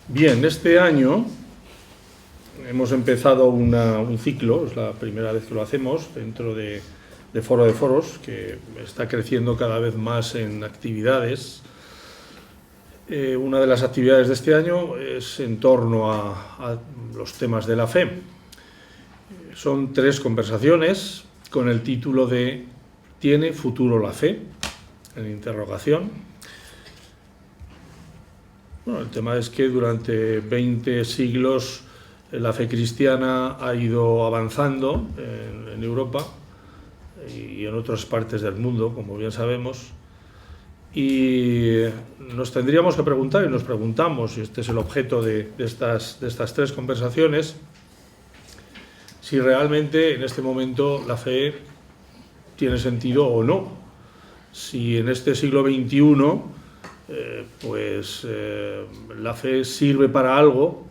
Bien, este año hemos empezado un ciclo, es la primera vez que lo hacemos, dentro de Foro de Foros, que está creciendo cada vez más en actividades. Una de las actividades de este año es en torno a los temas de la fe. Son 3 conversaciones con el título de ¿Tiene futuro la fe? En interrogación. Bueno, el tema es que durante 20 siglos la fe cristiana ha ido avanzando en Europa y en otras partes del mundo, como bien sabemos, y nos tendríamos que preguntar, y nos preguntamos, y este es el objeto de estas 3 conversaciones, si realmente en este momento la fe tiene sentido o no. Si en este siglo XXI la fe sirve para algo,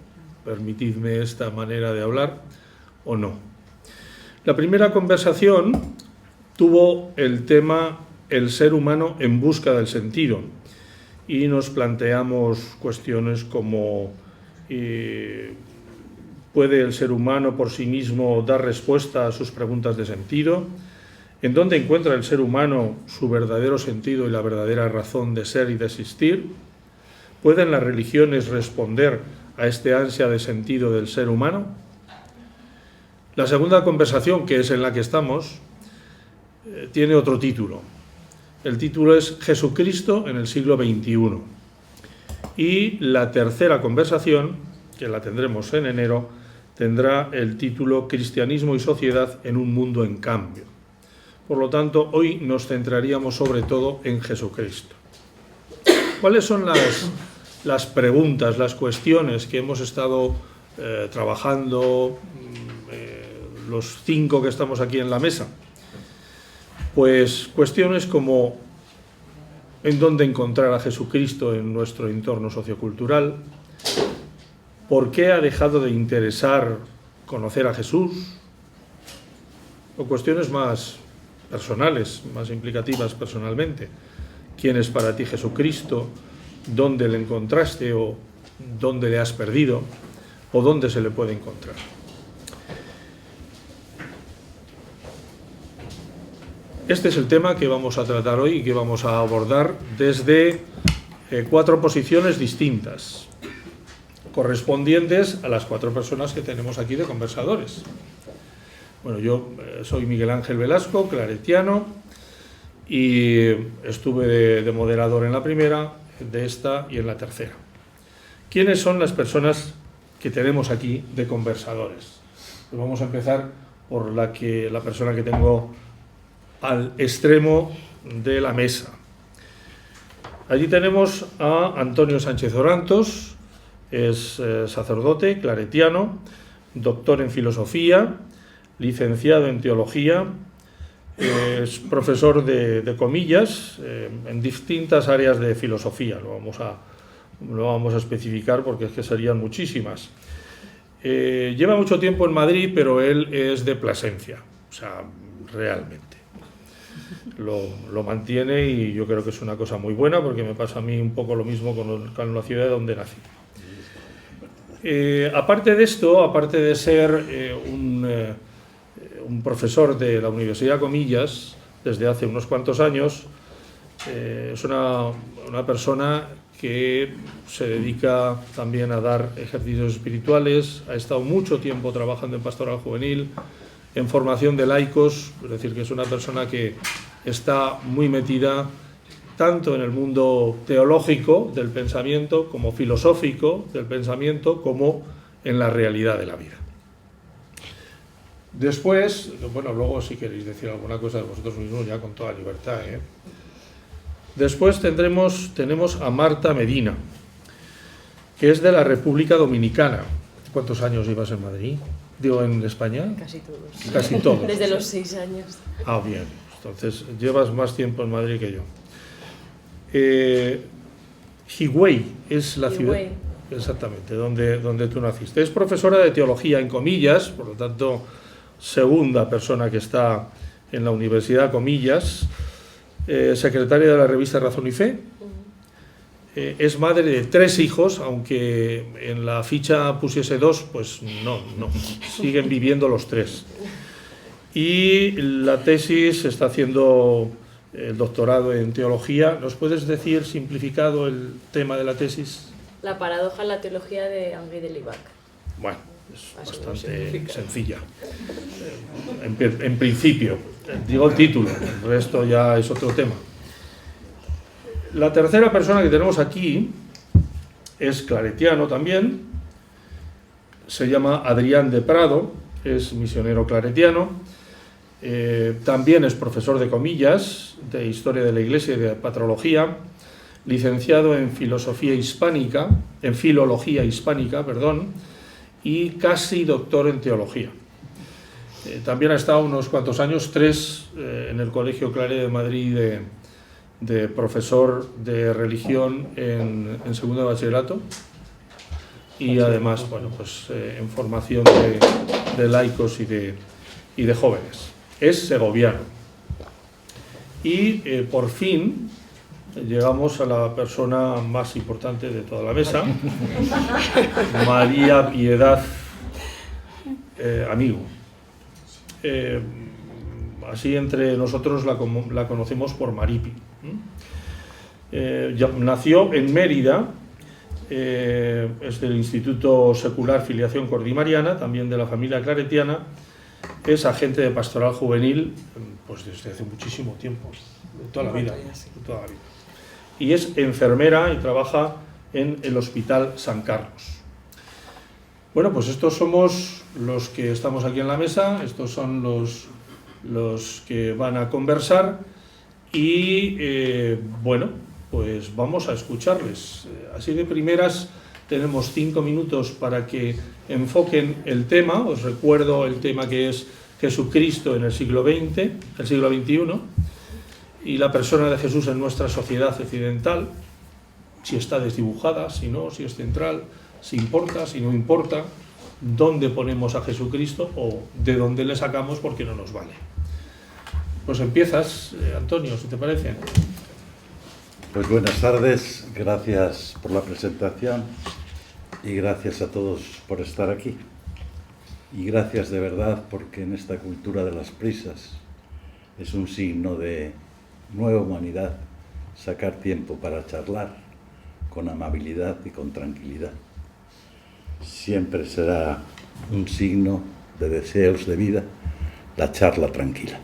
permitidme esta manera de hablar, o no. La primera conversación tuvo el tema el ser humano en busca del sentido y nos planteamos cuestiones como ¿puede el ser humano por sí mismo dar respuesta a sus preguntas de sentido? ¿En dónde encuentra el ser humano su verdadero sentido y la verdadera razón de ser y de existir? ¿Pueden las religiones responder a este ansia de sentido del ser humano? La segunda conversación, que es en la que estamos, tiene otro título. El título es Jesucristo en el siglo XXI. Y la tercera conversación, que la tendremos en enero, tendrá el título Cristianismo y sociedad en un mundo en cambio. Por lo tanto, hoy nos centraríamos sobre todo en Jesucristo. ¿Cuáles son las preguntas, las cuestiones que hemos estado trabajando los 5 que estamos aquí en la mesa? Pues cuestiones como ¿en dónde encontrar a Jesucristo en nuestro entorno sociocultural? ¿Por qué ha dejado de interesar conocer a Jesús? O cuestiones más personales, más implicativas personalmente. ¿Quién es para ti Jesucristo? ¿Dónde le encontraste o dónde le has perdido? ¿O dónde se le puede encontrar? Este es el tema que vamos a tratar hoy y que vamos a abordar desde 4 posiciones distintas, correspondientes a las 4 personas que tenemos aquí de conversadores. Bueno, yo soy Miguel Ángel Velasco, claretiano, y estuve de moderador en la primera, de esta y en la tercera. ¿Quiénes son las personas que tenemos aquí de conversadores? Pues vamos a empezar por la persona que tengo al extremo de la mesa. Allí tenemos a Antonio Sánchez Orantos, es sacerdote claretiano, doctor en filosofía, licenciado en teología, es profesor de comillas en distintas áreas de filosofía, lo vamos a especificar porque es que serían muchísimas. Lleva mucho tiempo en Madrid, pero él es de Plasencia, o sea, realmente. Lo mantiene y yo creo que es una cosa muy buena porque me pasa a mí un poco lo mismo con la ciudad donde nací. Aparte de esto, aparte de ser un profesor de la Universidad Comillas desde hace unos cuantos años, es una persona que se dedica también a dar ejercicios espirituales, ha estado mucho tiempo trabajando en pastoral juvenil, en formación de laicos, es decir, que es una persona que está muy metida tanto en el mundo teológico del pensamiento como filosófico del pensamiento como en la realidad de la vida. Después, bueno, luego si queréis decir alguna cosa de vosotros mismos ya con toda libertad, ¿eh? Después tenemos a Marta Medina, que es de la República Dominicana. ¿Cuántos años llevas en Madrid? Digo, ¿en España? Casi todos. Casi todos. Desde los 6 años. Ah, bien. Entonces, llevas más tiempo en Madrid que yo. Higüey es la ciudad. Exactamente, donde tú naciste. Es profesora de teología en Comillas, por lo tanto, segunda persona que está en la Universidad Comillas, secretaria de la revista Razón y Fe, Es madre de 3 hijos, aunque en la ficha pusiese 2, pues no, siguen viviendo los 3. Y la tesis está haciendo el doctorado en teología. ¿Nos puedes decir, simplificado, el tema de la tesis? La paradoja en la teología de Henri de Libac. Bueno, es bastante sencilla. En principio, digo el título, el resto ya es otro tema. La tercera persona que tenemos aquí es claretiano también, se llama Adrián de Prado, es misionero claretiano, también es profesor de comillas, de Historia de la Iglesia y de Patrología, licenciado en Filología Hispánica, y casi doctor en Teología. También ha estado unos cuantos años, 3, en el Colegio Claret de Madrid de profesor de religión en segundo de bachillerato, y además, bueno, pues en formación de laicos y de jóvenes. Es segoviano. Y por fin llegamos a la persona más importante de toda la mesa, María Piedad Amigo. Así entre nosotros la conocemos por Maripi. Nació en Mérida, es del Instituto Secular Filiación Cordimariana, también de la familia claretiana, es agente de pastoral juvenil pues desde hace muchísimo tiempo, de toda la vida. Y es enfermera y trabaja en el Hospital San Carlos. Bueno, pues estos somos los que estamos aquí en la mesa, estos son los que van a conversar y bueno, pues vamos a escucharles. Así de primeras tenemos 5 minutos para que enfoquen el tema. Os recuerdo el tema, que es Jesucristo en el siglo XX, el siglo XXI, y la persona de Jesús en nuestra sociedad occidental, si está desdibujada, si no, si es central, si importa, si no importa, dónde ponemos a Jesucristo o de dónde le sacamos porque no nos vale. Pues empiezas, Antonio, si te parece. Pues buenas tardes, gracias por la presentación y gracias a todos por estar aquí. Y gracias de verdad, porque en esta cultura de las prisas es un signo de nueva humanidad sacar tiempo para charlar con amabilidad y con tranquilidad. Siempre será un signo de deseos de vida la charla tranquila.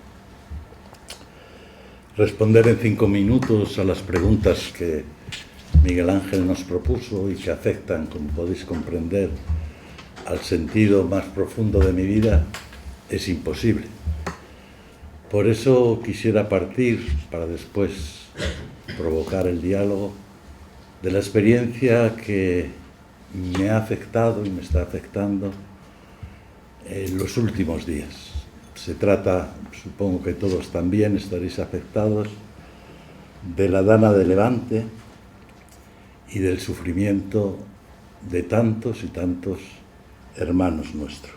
Responder en 5 minutos a las preguntas que Miguel Ángel nos propuso y que afectan, como podéis comprender, al sentido más profundo de mi vida es imposible. Por eso quisiera partir, para después provocar el diálogo, de la experiencia que me ha afectado y me está afectando en los últimos días. Se trata, supongo que todos también estaréis afectados, de la Dana de Levante y del sufrimiento de tantos y tantos hermanos nuestros.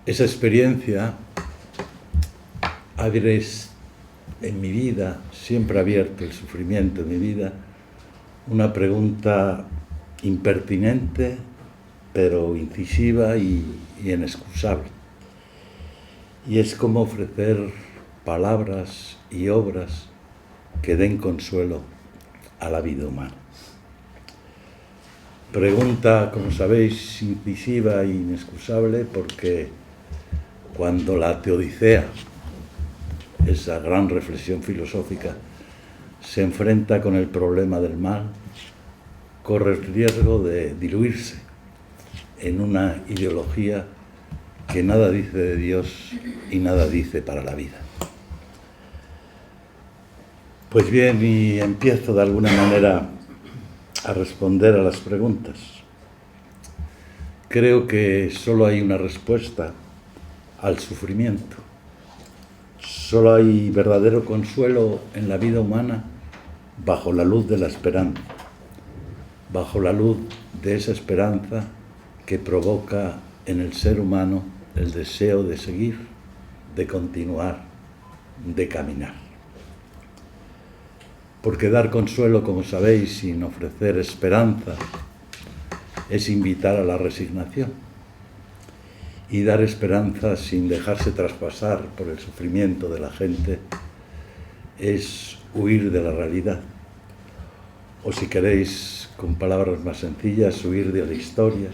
Esa experiencia en mi vida, siempre ha abierto el sufrimiento en mi vida, una pregunta impertinente, pero incisiva y inexcusable. Y es como ofrecer palabras y obras que den consuelo a la vida humana. Pregunta, como sabéis, incisiva e inexcusable, porque cuando la Teodicea, esa gran reflexión filosófica, se enfrenta con el problema del mal, corre el riesgo de diluirse en una ideología que nada dice de Dios y nada dice para la vida. Pues bien, y empiezo de alguna manera a responder a las preguntas. Creo que solo hay una respuesta al sufrimiento. Solo hay verdadero consuelo en la vida humana bajo la luz de la esperanza, bajo la luz de esa esperanza que provoca en el ser humano el deseo de seguir, de continuar, de caminar. porque dar consuelo, como sabéis, sin ofrecer esperanza, es invitar a la resignación. Y dar esperanza sin dejarse traspasar por el sufrimiento de la gente es huir de la realidad. O si queréis, con palabras más sencillas, huir de la historia,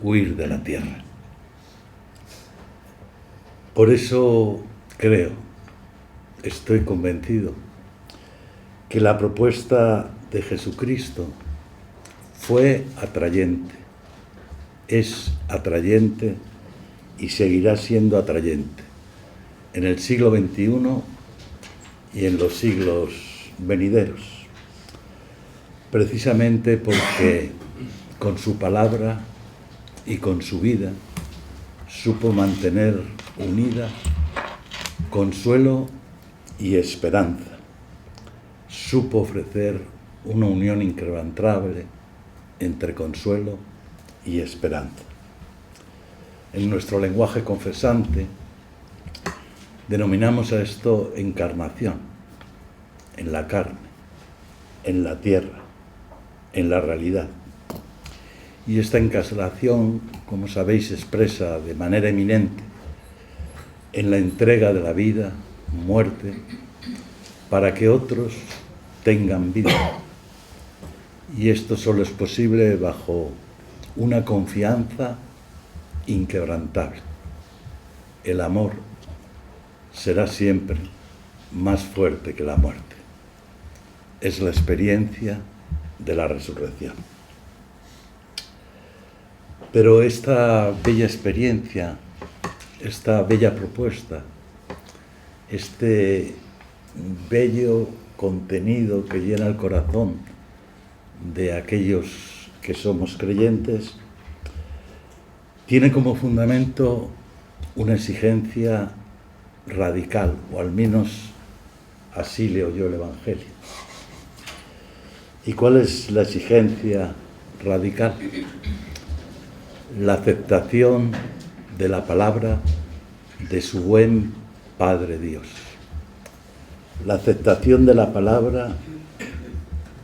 huir de la tierra. Por eso creo, estoy convencido, que la propuesta de Jesucristo fue atrayente, es atrayente y seguirá siendo atrayente en el siglo XXI y en los siglos venideros, precisamente porque con su palabra y con su vida supo mantener unida consuelo y esperanza. Supo ofrecer una unión inquebrantable entre consuelo y esperanza. En nuestro lenguaje confesante denominamos a esto encarnación, en la carne, en la tierra, en la realidad. Y esta encarnación, como sabéis, se expresa de manera eminente en la entrega de la vida, muerte, para que otros tengan vida. Y esto solo es posible bajo una confianza inquebrantable. El amor será siempre más fuerte que la muerte. Es la experiencia de la resurrección. Pero esta bella experiencia, esta bella propuesta, este bello contenido que llena el corazón de aquellos que somos creyentes, tiene como fundamento una exigencia radical, o al menos así leo yo el Evangelio. ¿Y cuál es la exigencia radical? La aceptación de la palabra de su buen Padre Dios. La aceptación de la palabra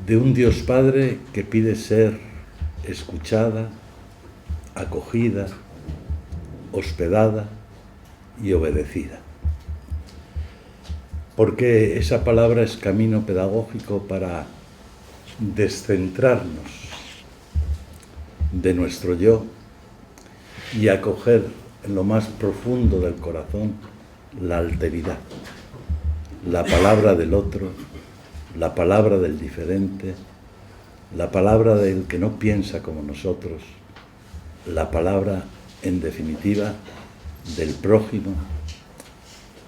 de un Dios Padre que pide ser escuchada, acogida, hospedada y obedecida. Porque esa palabra es camino pedagógico para descentrarnos de nuestro yo y acoger en lo más profundo del corazón la alteridad, la palabra del otro, la palabra del diferente, la palabra del que no piensa como nosotros, la palabra, en definitiva, del prójimo,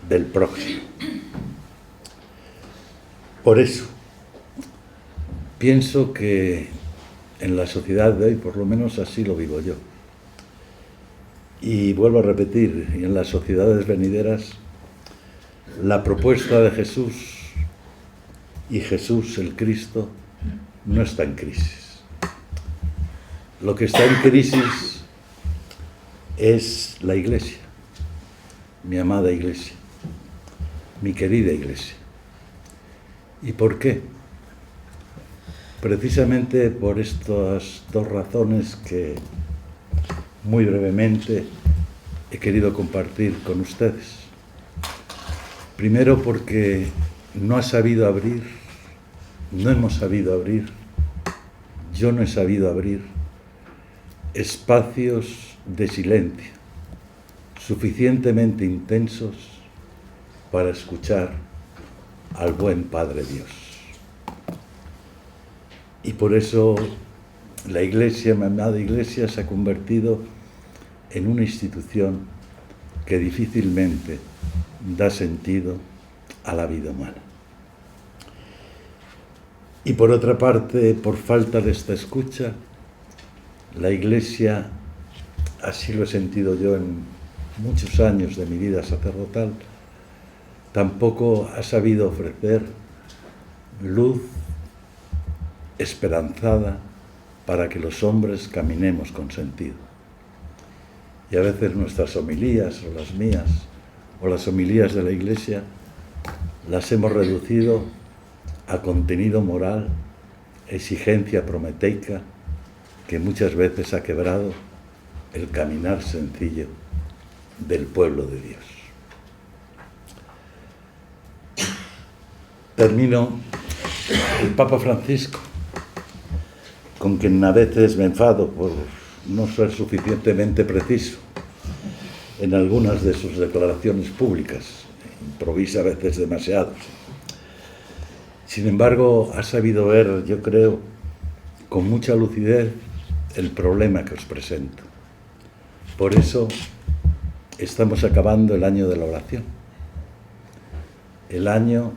del prójimo. Por eso, pienso que en la sociedad de hoy, por lo menos así lo vivo yo, y vuelvo a repetir, y en las sociedades venideras, la propuesta de Jesús y Jesús el Cristo no está en crisis. Lo que está en crisis es la Iglesia, mi amada Iglesia, mi querida Iglesia. ¿Y por qué? Precisamente por estas dos razones que muy brevemente he querido compartir con ustedes. Primero, porque no hemos sabido abrir, yo no he sabido abrir espacios de silencio suficientemente intensos para escuchar al buen Padre Dios. Y por eso la Iglesia, mi amada Iglesia, se ha convertido en una institución que difícilmente da sentido a la vida humana. Y por otra parte, por falta de esta escucha, la Iglesia, así lo he sentido yo en muchos años de mi vida sacerdotal, tampoco ha sabido ofrecer luz esperanzada para que los hombres caminemos con sentido. Y a veces nuestras homilías, o las mías, o las homilías de la Iglesia, las hemos reducido a contenido moral, exigencia prometeica que muchas veces ha quebrado el caminar sencillo del pueblo de Dios. Termino. El Papa Francisco, con quien a veces me enfado por no ser suficientemente preciso en algunas de sus declaraciones públicas, improvisa a veces demasiado. Sin embargo, ha sabido ver, yo creo, con mucha lucidez el problema que os presento. Por eso estamos acabando el año de la oración, el año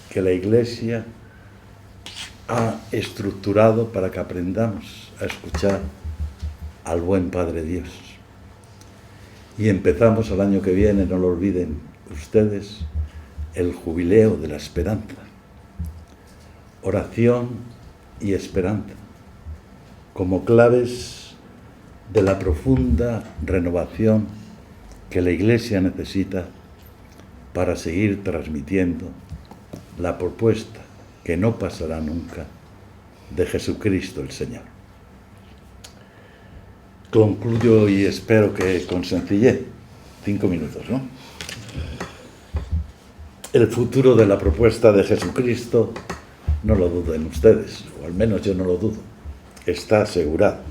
que la Iglesia ha estructurado para que aprendamos a escuchar al buen Padre Dios. Y empezamos el año que viene, no lo olviden ustedes, el jubileo de la esperanza. Oración y esperanza como claves de la profunda renovación que la Iglesia necesita para seguir transmitiendo la propuesta que no pasará nunca de Jesucristo el Señor. Concluyo y espero que con sencillez, 5 minutos, ¿no? El futuro de la propuesta de Jesucristo, no lo duden ustedes, o al menos yo no lo dudo, está asegurado.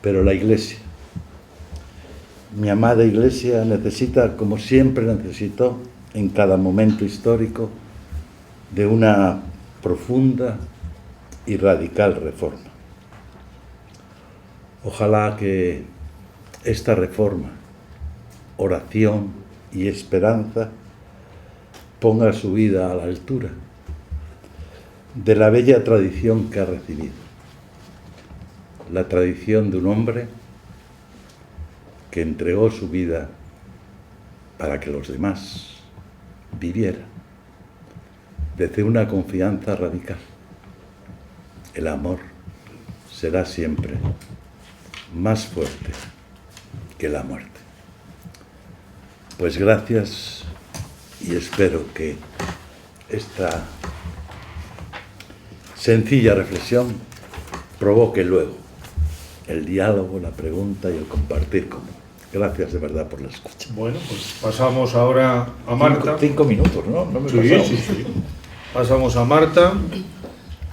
Pero la Iglesia, mi amada Iglesia, necesita, como siempre necesitó en cada momento histórico, de una profunda y radical reforma. Ojalá que esta reforma, oración y esperanza, ponga su vida a la altura de la bella tradición que ha recibido. La tradición de un hombre que entregó su vida para que los demás vivieran desde una confianza radical. El amor será siempre más fuerte que la muerte. Pues gracias y espero que esta sencilla reflexión provoque luego el diálogo, la pregunta y el compartir común. Gracias de verdad por la escucha. Bueno, pues pasamos ahora a Marta. 5 minutos, ¿no? No me Sí, he pasado. sí. Pasamos a Marta,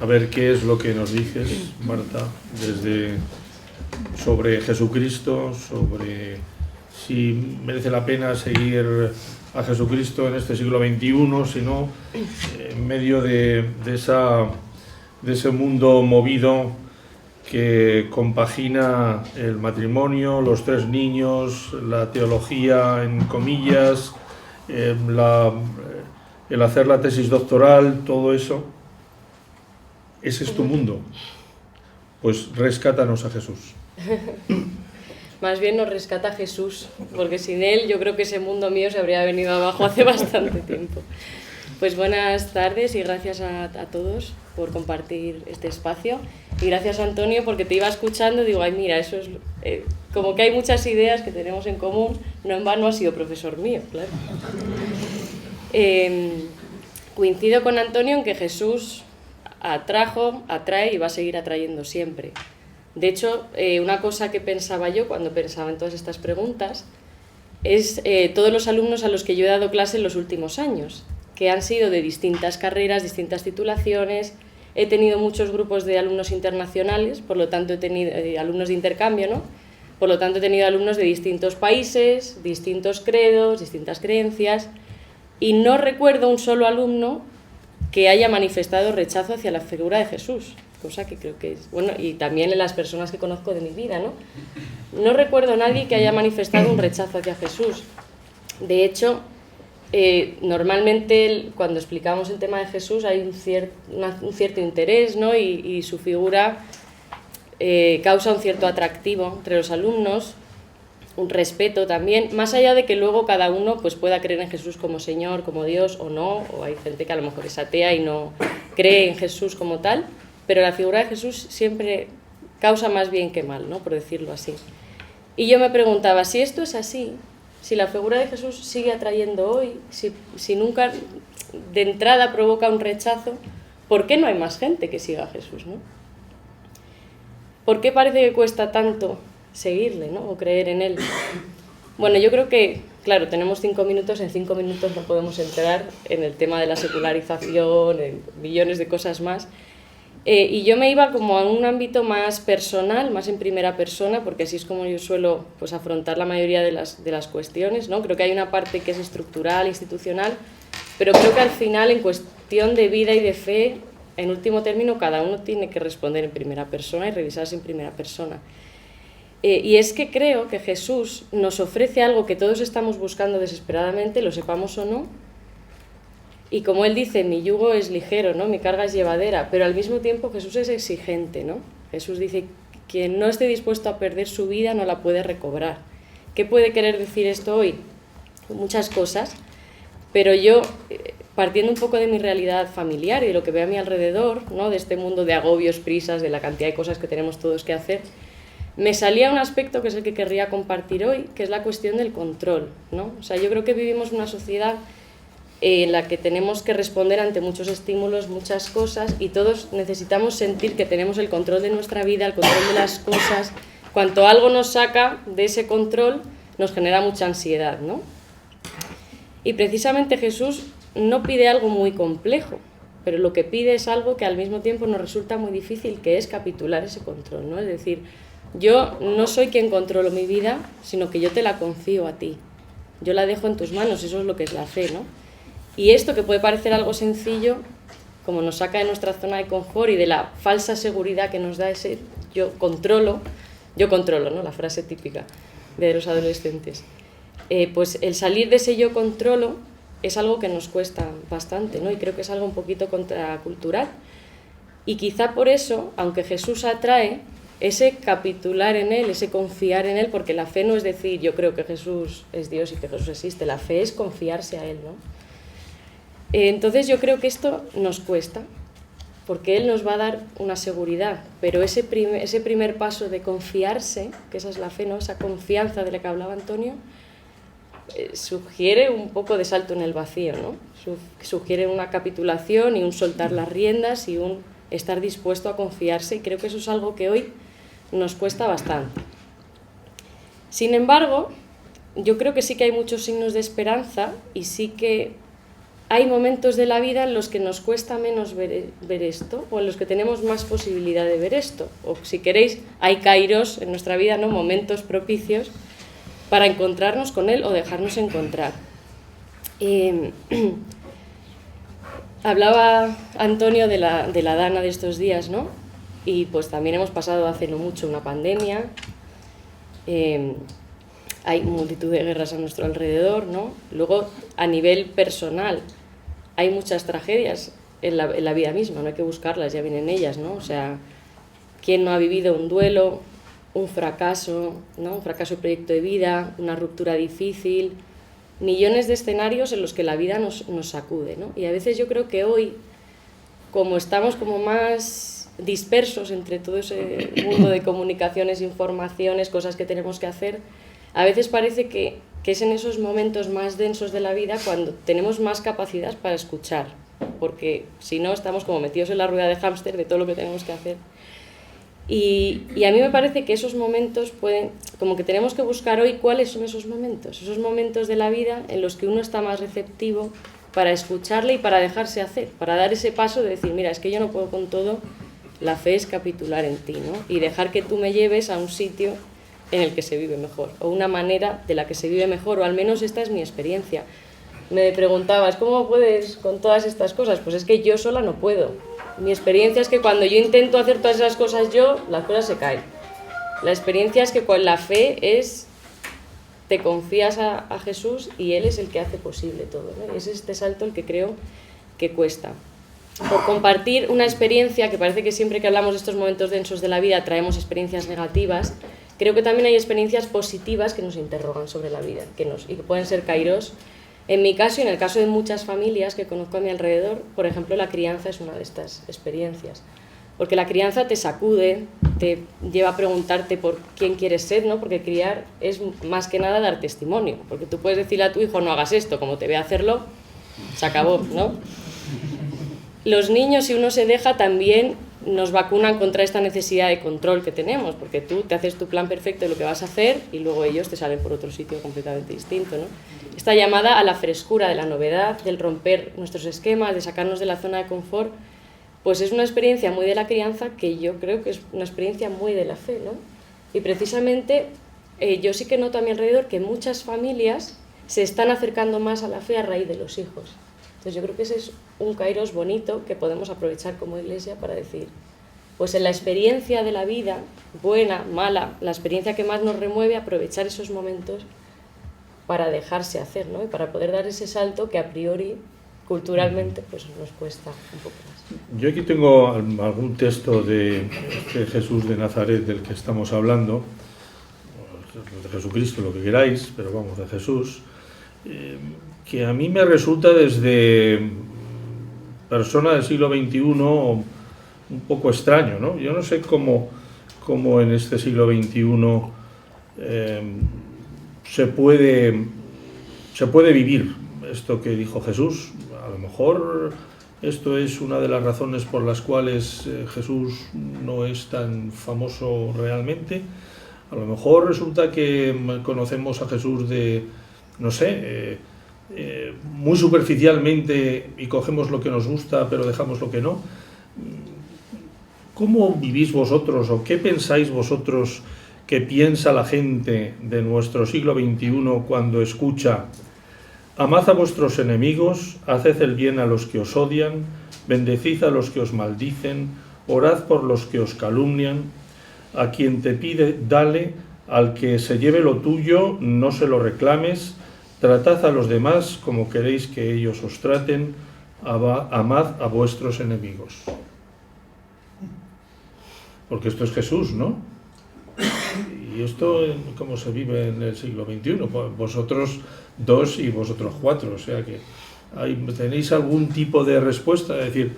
a ver qué es lo que nos dices, Marta, sobre Jesucristo, sobre si merece la pena seguir a Jesucristo en este siglo XXI, si no, en medio de ese mundo movido que compagina el matrimonio, los 3 niños, la teología en comillas, el hacer la tesis doctoral, todo eso. Ese es tu mundo. Pues rescátanos a Jesús. Más bien nos rescata Jesús, porque sin él yo creo que ese mundo mío se habría venido abajo hace bastante tiempo. Pues buenas tardes y gracias a todos por compartir este espacio. Y gracias, Antonio, porque te iba escuchando y digo, ay, mira, eso es como que hay muchas ideas que tenemos en común. No en vano ha sido profesor mío, claro. Coincido con Antonio en que Jesús atrae y va a seguir atrayendo siempre. De hecho, una cosa que pensaba yo cuando pensaba en todas estas preguntas es todos los alumnos a los que yo he dado clase en los últimos años, que han sido de distintas carreras, distintas titulaciones. He tenido muchos grupos de alumnos internacionales, por lo tanto he tenido alumnos de intercambio, ¿no? Por lo tanto he tenido alumnos de distintos países, distintos credos, distintas creencias, y no recuerdo un solo alumno que haya manifestado rechazo hacia la figura de Jesús, cosa que creo que es, bueno, y también en las personas que conozco de mi vida, ¿no? No recuerdo a nadie que haya manifestado un rechazo hacia Jesús. De hecho, normalmente cuando explicamos el tema de Jesús hay un cierto interés, ¿no? Y su figura causa un cierto atractivo entre los alumnos, un respeto también, más allá de que luego cada uno pues, pueda creer en Jesús como Señor, como Dios o no, o hay gente que a lo mejor es atea y no cree en Jesús como tal, pero la figura de Jesús siempre causa más bien que mal, ¿no? Por decirlo así. Y yo me preguntaba, si esto es así, si la figura de Jesús sigue atrayendo hoy, si nunca de entrada provoca un rechazo, ¿por qué no hay más gente que siga a Jesús, ¿no? ¿Por qué parece que cuesta tanto seguirle, ¿no? O creer en él? Bueno, yo creo que, claro, tenemos 5 minutos, en 5 minutos no podemos entrar en el tema de la secularización, en millones de cosas más. Y yo me iba como a un ámbito más personal, más en primera persona, porque así es como yo suelo pues, afrontar la mayoría de las cuestiones, ¿no? Creo que hay una parte que es estructural, institucional, pero creo que al final, en cuestión de vida y de fe, en último término, cada uno tiene que responder en primera persona y revisarse en primera persona. Y es que creo que Jesús nos ofrece algo que todos estamos buscando desesperadamente, lo sepamos o no, y como él dice, mi yugo es ligero, ¿no? Mi carga es llevadera, pero al mismo tiempo Jesús es exigente, ¿no? Jesús dice, quien no esté dispuesto a perder su vida no la puede recobrar. ¿Qué puede querer decir esto hoy? Muchas cosas, pero yo, partiendo un poco de mi realidad familiar y de lo que veo a mi alrededor, ¿no? De este mundo de agobios, prisas, de la cantidad de cosas que tenemos todos que hacer, me salía un aspecto que es el que querría compartir hoy, que es la cuestión del control, ¿no? O sea, yo creo que vivimos una sociedad en la que tenemos que responder ante muchos estímulos, muchas cosas, y todos necesitamos sentir que tenemos el control de nuestra vida, el control de las cosas. Cuanto algo nos saca de ese control, nos genera mucha ansiedad, ¿no? Y precisamente Jesús no pide algo muy complejo, pero lo que pide es algo que al mismo tiempo nos resulta muy difícil, que es capitular ese control, ¿no? Es decir, yo no soy quien controlo mi vida, sino que yo te la confío a ti. Yo la dejo en tus manos, eso es lo que es la fe, ¿no? Y esto, que puede parecer algo sencillo, como nos saca de nuestra zona de confort y de la falsa seguridad que nos da ese yo controlo, ¿no? La frase típica de los adolescentes. Pues el salir de ese yo controlo es algo que nos cuesta bastante, ¿no? Y creo que es algo un poquito contracultural. Y quizá por eso, aunque Jesús atrae, ese capitular en él, ese confiar en él, porque la fe no es decir yo creo que Jesús es Dios y que Jesús existe, la fe es confiarse a él, ¿no? Entonces yo creo que esto nos cuesta, porque él nos va a dar una seguridad, pero ese primer paso de confiarse, que esa es la fe, ¿no? Esa confianza de la que hablaba Antonio, sugiere un poco de salto en el vacío, ¿no? Sugiere una capitulación y un soltar las riendas y un estar dispuesto a confiarse, y creo que eso es algo que hoy nos cuesta bastante. Sin embargo, yo creo que sí que hay muchos signos de esperanza y sí que hay momentos de la vida en los que nos cuesta menos ver esto, o en los que tenemos más posibilidad de ver esto, o si queréis, hay kairos en nuestra vida, ¿no? Momentos propicios para encontrarnos con él o dejarnos encontrar. Hablaba Antonio de la Dana de estos días, ¿no? Y pues también hemos pasado hace no mucho una pandemia, hay multitud de guerras a nuestro alrededor, ¿no? Luego, a nivel personal, hay muchas tragedias en la vida misma, no hay que buscarlas, ya vienen ellas, ¿no? O sea, ¿quién no ha vivido un duelo, un fracaso, ¿no? Un fracaso de proyecto de vida, una ruptura difícil, millones de escenarios en los que la vida nos sacude, ¿no? Y a veces yo creo que hoy, como estamos como más dispersos entre todo ese mundo de comunicaciones, informaciones, cosas que tenemos que hacer, a veces parece que es en esos momentos más densos de la vida cuando tenemos más capacidad para escuchar, porque si no estamos como metidos en la rueda de hámster de todo lo que tenemos que hacer. Y a mí me parece que esos momentos como que tenemos que buscar hoy cuáles son esos momentos de la vida en los que uno está más receptivo para escucharle y para dejarse hacer, para dar ese paso de decir, mira, es que yo no puedo con todo, la fe es capitular en ti, ¿no? Y dejar que tú me lleves a un sitio en el que se vive mejor, o una manera de la que se vive mejor, o al menos esta es mi experiencia. Me preguntabas, ¿cómo puedes con todas estas cosas? Pues es que yo sola no puedo. Mi experiencia es que cuando yo intento hacer todas esas cosas las cosas se caen. La experiencia es que con la fe te confías a Jesús y Él es el que hace posible todo, ¿no? Es este salto el que creo que cuesta. Por compartir una experiencia, que parece que siempre que hablamos de estos momentos densos de la vida traemos experiencias negativas, creo que también hay experiencias positivas que nos interrogan sobre la vida y que pueden ser kairos. En mi caso y en el caso de muchas familias que conozco a mi alrededor, por ejemplo, la crianza es una de estas experiencias. Porque la crianza te sacude, te lleva a preguntarte por quién quieres ser, ¿no? Porque criar es más que nada dar testimonio, porque tú puedes decirle a tu hijo no hagas esto, como te ve hacerlo, se acabó, ¿no? Los niños, si uno se deja, también nos vacunan contra esta necesidad de control que tenemos, porque tú te haces tu plan perfecto de lo que vas a hacer y luego ellos te salen por otro sitio completamente distinto, ¿no? Esta llamada a la frescura de la novedad, del romper nuestros esquemas, de sacarnos de la zona de confort, pues es una experiencia muy de la crianza que yo creo que es una experiencia muy de la fe, ¿no? Y precisamente yo sí que noto a mi alrededor que muchas familias se están acercando más a la fe a raíz de los hijos. Entonces yo creo que ese es un kairos bonito que podemos aprovechar como iglesia para decir, pues en la experiencia de la vida, buena, mala, la experiencia que más nos remueve, aprovechar esos momentos para dejarse hacer, ¿no? Y para poder dar ese salto que a priori, culturalmente, pues nos cuesta un poco más. Yo aquí tengo algún texto de Jesús de Nazaret del que estamos hablando, de Jesucristo, lo que queráis, pero vamos, de Jesús, que a mí me resulta desde persona del siglo XXI un poco extraño, ¿no? Yo no sé cómo en este siglo XXI se puede vivir esto que dijo Jesús. A lo mejor esto es una de las razones por las cuales Jesús no es tan famoso realmente. A lo mejor resulta que conocemos a Jesús de, no sé, muy superficialmente y cogemos lo que nos gusta pero dejamos lo que no. ¿Cómo vivís vosotros o qué pensáis vosotros que piensa la gente de nuestro siglo XXI cuando escucha: amad a vuestros enemigos, haced el bien a los que os odian, bendecid a los que os maldicen, orad por los que os calumnian, a quien te pide, dale, al que se lleve lo tuyo, no se lo reclames, tratad a los demás como queréis que ellos os traten, amad a vuestros enemigos? Porque esto es Jesús, ¿no? Y esto, ¿cómo se vive en el siglo XXI? Vosotros 2 y vosotros 4, o sea que ¿tenéis algún tipo de respuesta? Es decir,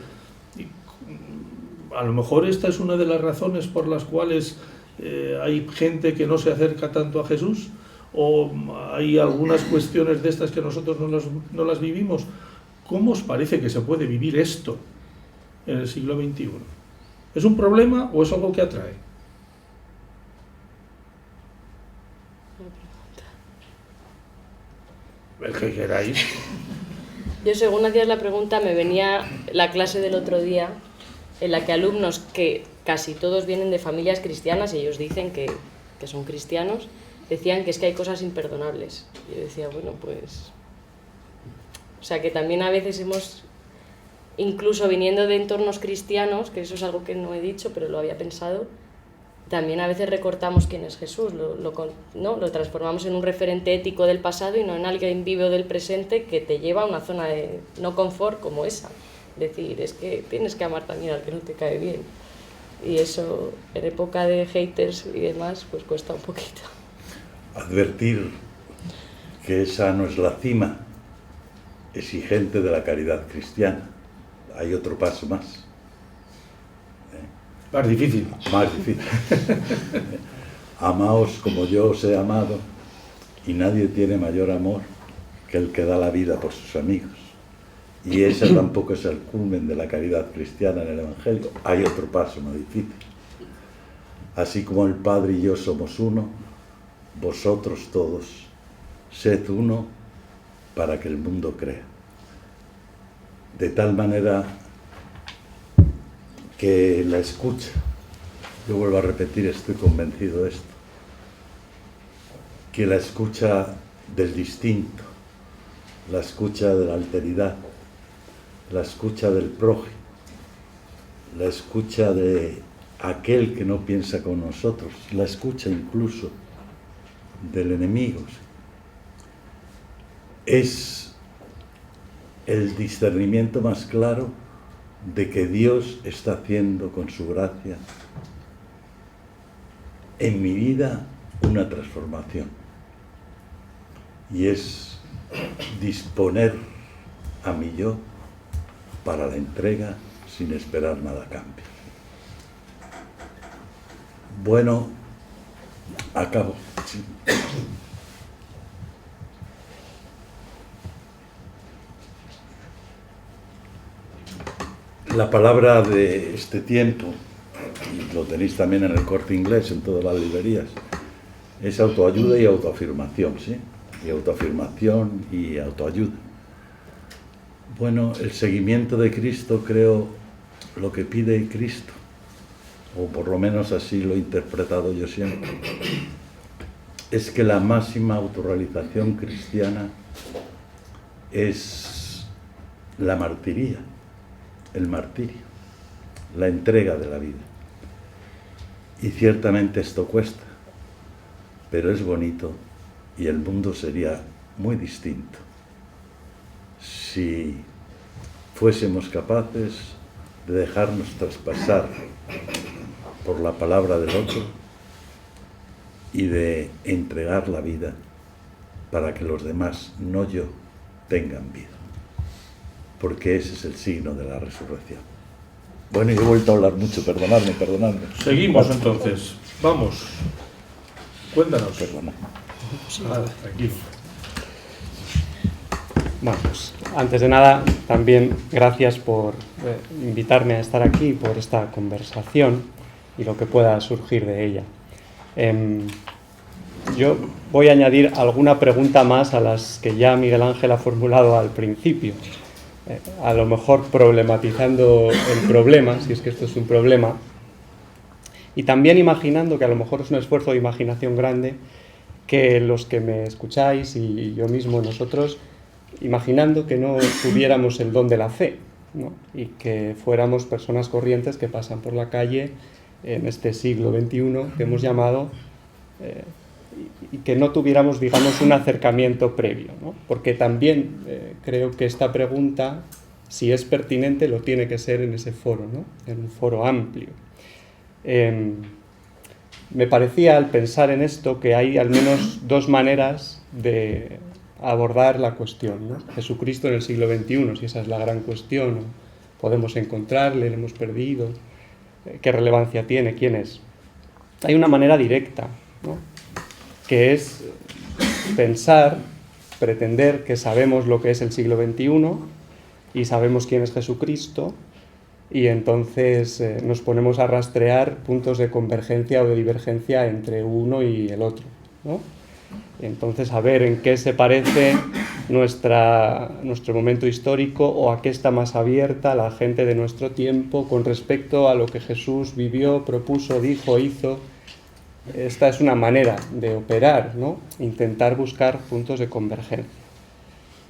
a lo mejor esta es una de las razones por las cuales hay gente que no se acerca tanto a Jesús, o hay algunas cuestiones de estas que nosotros no las vivimos. ¿Cómo os parece que se puede vivir esto en el siglo XXI? ¿Es un problema o es algo que atrae? El que queráis. Yo, según hacías la pregunta, me venía la clase del otro día en la que alumnos que casi todos vienen de familias cristianas y ellos dicen que son cristianos, decían que es que hay cosas imperdonables. Y yo decía, bueno, pues... O sea, que también a veces hemos, incluso viniendo de entornos cristianos, que eso es algo que no he dicho, pero lo había pensado, también a veces recortamos quién es Jesús, lo transformamos en un referente ético del pasado y no en alguien vivo del presente que te lleva a una zona de no confort como esa. Decir, es que tienes que amar también al que no te cae bien. Y eso, en época de haters y demás, pues cuesta un poquito. Advertir que esa no es la cima exigente de la caridad cristiana. Hay otro paso más. Más difícil. Más difícil. Amaos como yo os he amado, y nadie tiene mayor amor que el que da la vida por sus amigos. Y ese tampoco es el culmen de la caridad cristiana en el Evangelio. Hay otro paso más difícil. Así como el Padre y yo somos uno, vosotros todos sed uno para que el mundo crea. De tal manera que la escucha, yo vuelvo a repetir, estoy convencido de esto, que la escucha del distinto, la escucha de la alteridad, la escucha del prójimo, la escucha de aquel que no piensa con nosotros, la escucha incluso del enemigo, es el discernimiento más claro de que Dios está haciendo con su gracia en mi vida una transformación, y es disponer a mi yo para la entrega sin esperar nada a cambio. Bueno, acabo. Sí. La palabra de este tiempo, y lo tenéis también en el Corte Inglés, en todas las librerías, es autoayuda y autoafirmación, ¿sí? Y autoafirmación y autoayuda. Bueno, el seguimiento de Cristo, creo, lo que pide Cristo, o por lo menos así lo he interpretado yo siempre, es que la máxima autorrealización cristiana es la martiría, el martirio, la entrega de la vida. Y ciertamente esto cuesta, pero es bonito y el mundo sería muy distinto si fuésemos capaces de dejarnos traspasar por la palabra del otro y de entregar la vida para que los demás, no yo, tengan vida. Porque ese es el signo de la resurrección. Bueno, yo he vuelto a hablar mucho, perdonadme. Seguimos entonces. Vamos. Cuéntanos. Perdona. Tranquilo. Bueno, pues, antes de nada, también gracias por invitarme a estar aquí, por esta conversación y lo que pueda surgir de ella. Yo voy a añadir alguna pregunta más a las que ya Miguel Ángel ha formulado al principio. A lo mejor problematizando el problema, si es que esto es un problema, y también imaginando, que a lo mejor es un esfuerzo de imaginación grande, que los que me escucháis y yo mismo, nosotros, imaginando que no tuviéramos el don de la fe, ¿no? Y que fuéramos personas corrientes que pasan por la calle en este siglo XXI que hemos llamado, y que no tuviéramos, digamos, un acercamiento previo, ¿no? Porque también creo que esta pregunta, si es pertinente, lo tiene que ser en ese foro, ¿no? En un foro amplio. Me parecía, al pensar en esto, que hay al menos dos maneras de abordar la cuestión, ¿no? Jesucristo en el siglo XXI, si esa es la gran cuestión, ¿podemos encontrarle? ¿Le hemos perdido? ¿Qué relevancia tiene? ¿Quién es? Hay una manera directa, ¿no? Que es pensar, pretender que sabemos lo que es el siglo XXI y sabemos quién es Jesucristo, y entonces nos ponemos a rastrear puntos de convergencia o de divergencia entre uno y el otro, ¿no? Entonces, a ver en qué se parece nuestro momento histórico, o a qué está más abierta la gente de nuestro tiempo con respecto a lo que Jesús vivió, propuso, dijo, hizo. Esta es una manera de operar, ¿no? Intentar buscar puntos de convergencia.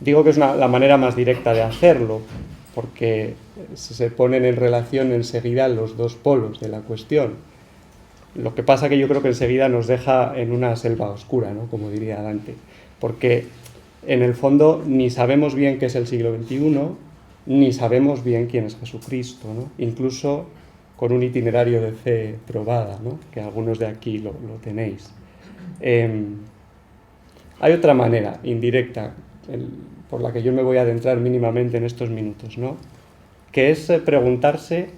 Digo que es la manera más directa de hacerlo, porque se ponen en relación enseguida los dos polos de la cuestión. Lo que pasa que yo creo que enseguida nos deja en una selva oscura, ¿no? Como diría Dante, porque en el fondo ni sabemos bien qué es el siglo XXI, ni sabemos bien quién es Jesucristo, ¿no? Incluso con un itinerario de fe probada, ¿no? Que algunos de aquí lo tenéis. Hay otra manera, indirecta, por la que yo me voy a adentrar mínimamente en estos minutos, ¿no? Que es preguntarse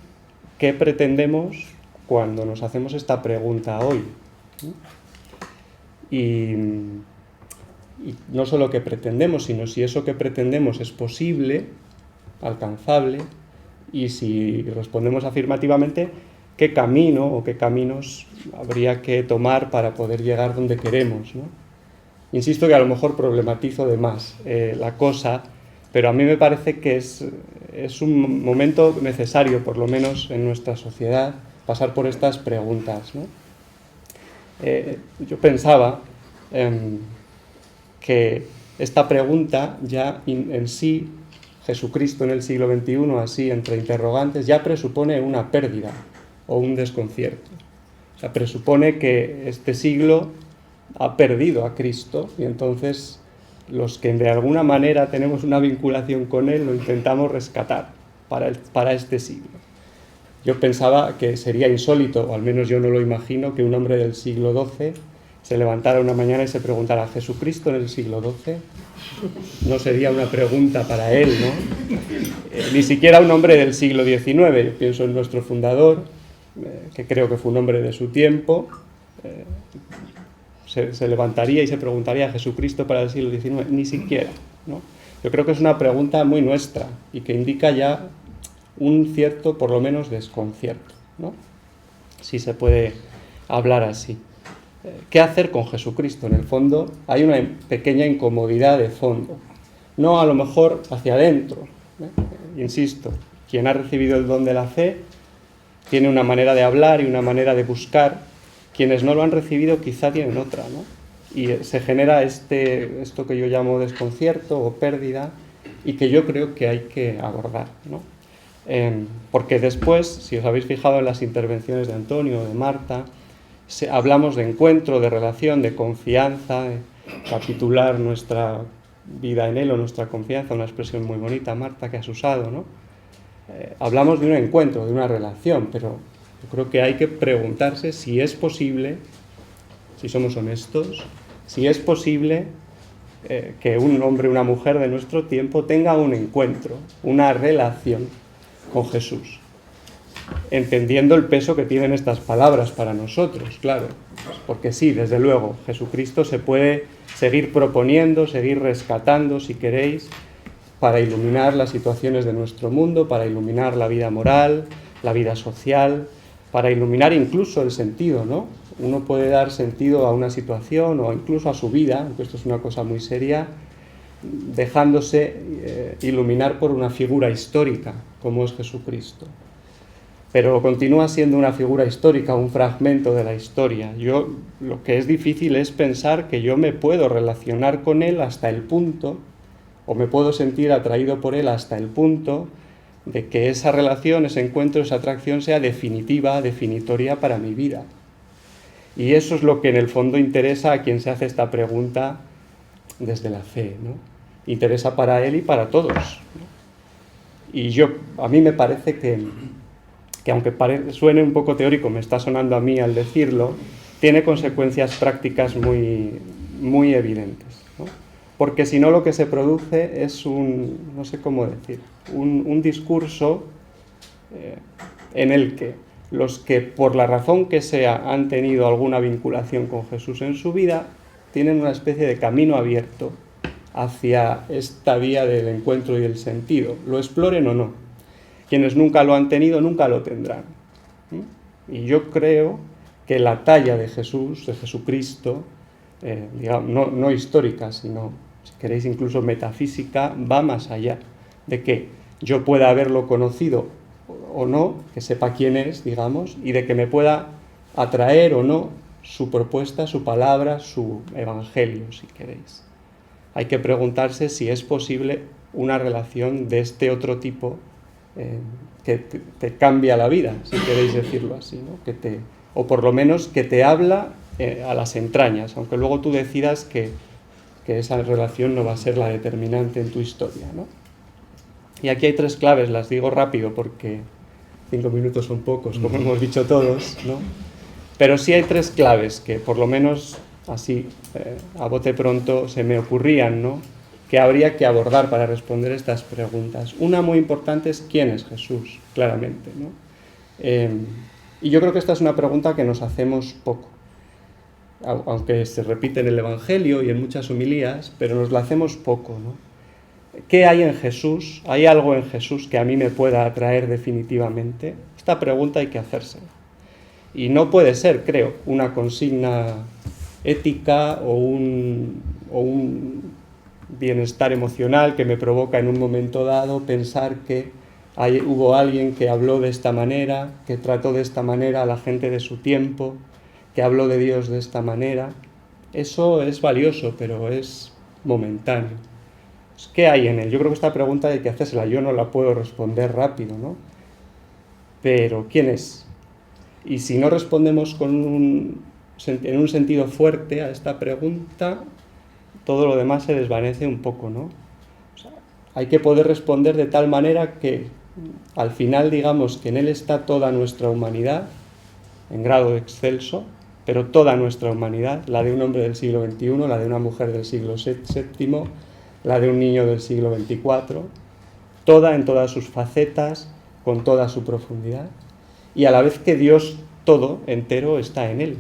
qué pretendemos cuando nos hacemos esta pregunta hoy, ¿no? Y no solo qué pretendemos, sino si eso que pretendemos es posible, alcanzable, y si respondemos afirmativamente, qué camino o qué caminos habría que tomar para poder llegar donde queremos, ¿no? Insisto que a lo mejor problematizo de más la cosa, pero a mí me parece que es un momento necesario, por lo menos en nuestra sociedad, pasar por estas preguntas, ¿no? Yo pensaba que esta pregunta ya en sí, Jesucristo en el siglo XXI, así entre interrogantes, ya presupone una pérdida o un desconcierto. O sea, presupone que este siglo ha perdido a Cristo, y entonces los que de alguna manera tenemos una vinculación con Él lo intentamos rescatar para este siglo. Yo pensaba que sería insólito, o al menos yo no lo imagino, que un hombre del siglo XII se levantara una mañana y se preguntara: ¿Jesucristo en el siglo XII? No sería una pregunta para él, ¿no? Ni siquiera un hombre del siglo XIX. Yo pienso en nuestro fundador, que creo que fue un hombre de su tiempo, se levantaría y se preguntaría a Jesucristo para el siglo XIX, ni siquiera, ¿no? Yo creo que es una pregunta muy nuestra y que indica ya un cierto, por lo menos, desconcierto, ¿no? Si se puede hablar así. ¿Qué hacer con Jesucristo? En el fondo hay una pequeña incomodidad de fondo, no a lo mejor hacia adentro, insisto, quien ha recibido el don de la fe tiene una manera de hablar y una manera de buscar. Quienes no lo han recibido quizá tienen otra, ¿no? Y se genera esto que yo llamo desconcierto o pérdida y que yo creo que hay que abordar, ¿no? Porque después, si os habéis fijado en las intervenciones de Antonio o de Marta, hablamos de encuentro, de relación, de confianza, de capitular nuestra vida en él o nuestra confianza, una expresión muy bonita, Marta, que has usado, ¿no? Hablamos de un encuentro, de una relación, pero yo creo que hay que preguntarse si es posible, si somos honestos, si es posible que un hombre o una mujer de nuestro tiempo tenga un encuentro, una relación con Jesús, entendiendo el peso que tienen estas palabras para nosotros, claro, porque sí, desde luego, Jesucristo se puede seguir proponiendo, seguir rescatando, si queréis, para iluminar las situaciones de nuestro mundo, para iluminar la vida moral, la vida social, para iluminar incluso el sentido, ¿no? Uno puede dar sentido a una situación o incluso a su vida, aunque esto es una cosa muy seria, dejándose iluminar por una figura histórica, como es Jesucristo. Pero continúa siendo una figura histórica, un fragmento de la historia. Lo que es difícil es pensar que yo me puedo relacionar con él hasta el punto, o me puedo sentir atraído por él hasta el punto de que esa relación, ese encuentro, esa atracción sea definitiva, definitoria para mi vida. Y eso es lo que en el fondo interesa a quien se hace esta pregunta desde la fe, ¿no? Interesa para él y para todos, ¿no? Y a mí me parece que aunque suene un poco teórico, me está sonando a mí al decirlo, tiene consecuencias prácticas muy, muy evidentes, ¿no? Porque si no, lo que se produce es no sé cómo decir, un discurso en el que los que por la razón que sea han tenido alguna vinculación con Jesús en su vida, tienen una especie de camino abierto hacia esta vía del encuentro y el sentido, lo exploren o no. Quienes nunca lo han tenido, nunca lo tendrán. Y yo creo que la talla de Jesús, de Jesucristo, digamos, no histórica, sino, si queréis, incluso metafísica, va más allá de que yo pueda haberlo conocido o no, que sepa quién es, digamos, y de que me pueda atraer o no su propuesta, su palabra, su evangelio, si queréis. Hay que preguntarse si es posible una relación de este otro tipo que te cambia la vida, si queréis decirlo así, ¿no? O por lo menos que te habla a las entrañas, aunque luego tú decidas que esa relación no va a ser la determinante en tu historia, ¿no? Y aquí hay 3 claves, las digo rápido porque 5 minutos son pocos, como hemos dicho todos, ¿no? Pero sí hay 3 claves que por lo menos así a bote pronto se me ocurrían, ¿no? Que habría que abordar para responder estas preguntas. Una muy importante es ¿quién es Jesús? Claramente, ¿no? Y yo creo que esta es una pregunta que nos hacemos poco, aunque se repite en el Evangelio y en muchas homilías, pero nos la hacemos poco, ¿no? ¿Qué hay en Jesús? ¿Hay algo en Jesús que a mí me pueda atraer definitivamente? Esta pregunta hay que hacérsela. Y no puede ser, creo, una consigna ética o un bienestar emocional que me provoca en un momento dado pensar que hubo alguien que habló de esta manera, que trató de esta manera a la gente de su tiempo, que habló de Dios de esta manera. Eso es valioso, pero es momentáneo. ¿Qué hay en él? Yo creo que esta pregunta hay que hacérsela. Yo no la puedo responder rápido, ¿no? Pero ¿quién es? Y si no respondemos en un sentido fuerte a esta pregunta, todo lo demás se desvanece un poco, ¿no? O sea, hay que poder responder de tal manera que al final digamos que en él está toda nuestra humanidad, en grado excelso, pero toda nuestra humanidad, la de un hombre del siglo XXI, la de una mujer del siglo VII, la de un niño del siglo XXIV, toda en todas sus facetas, con toda su profundidad. y a la vez que Dios todo entero está en él,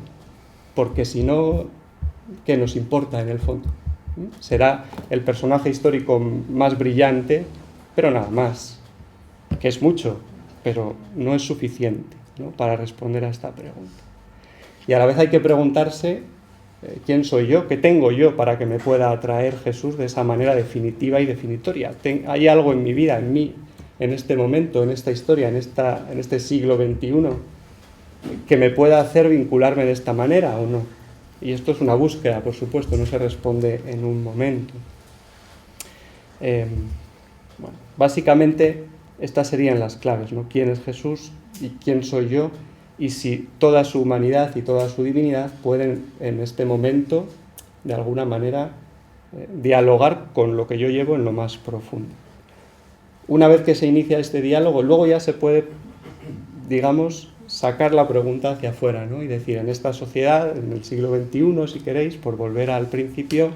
porque si no, ¿qué nos importa en el fondo? Será el personaje histórico más brillante, pero nada más, que es mucho, pero no es suficiente, ¿no?, para responder a esta pregunta. Y a la vez hay que preguntarse quién soy yo, qué tengo yo para que me pueda atraer Jesús de esa manera definitiva y definitoria. ¿Hay algo en mi vida, en mí, en este momento, en esta historia, en este siglo XXI, que me pueda hacer vincularme de esta manera o no? Y esto es una búsqueda, por supuesto, no se responde en un momento. Bueno, básicamente estas serían las claves, ¿no? ¿Quién es Jesús y quién soy yo? Y si toda su humanidad y toda su divinidad pueden en este momento, de alguna manera, dialogar con lo que yo llevo en lo más profundo. Una vez que se inicia este diálogo, luego ya se puede, digamos, sacar la pregunta hacia afuera, ¿no? Y decir, en esta sociedad, en el siglo XXI, si queréis, por volver al principio,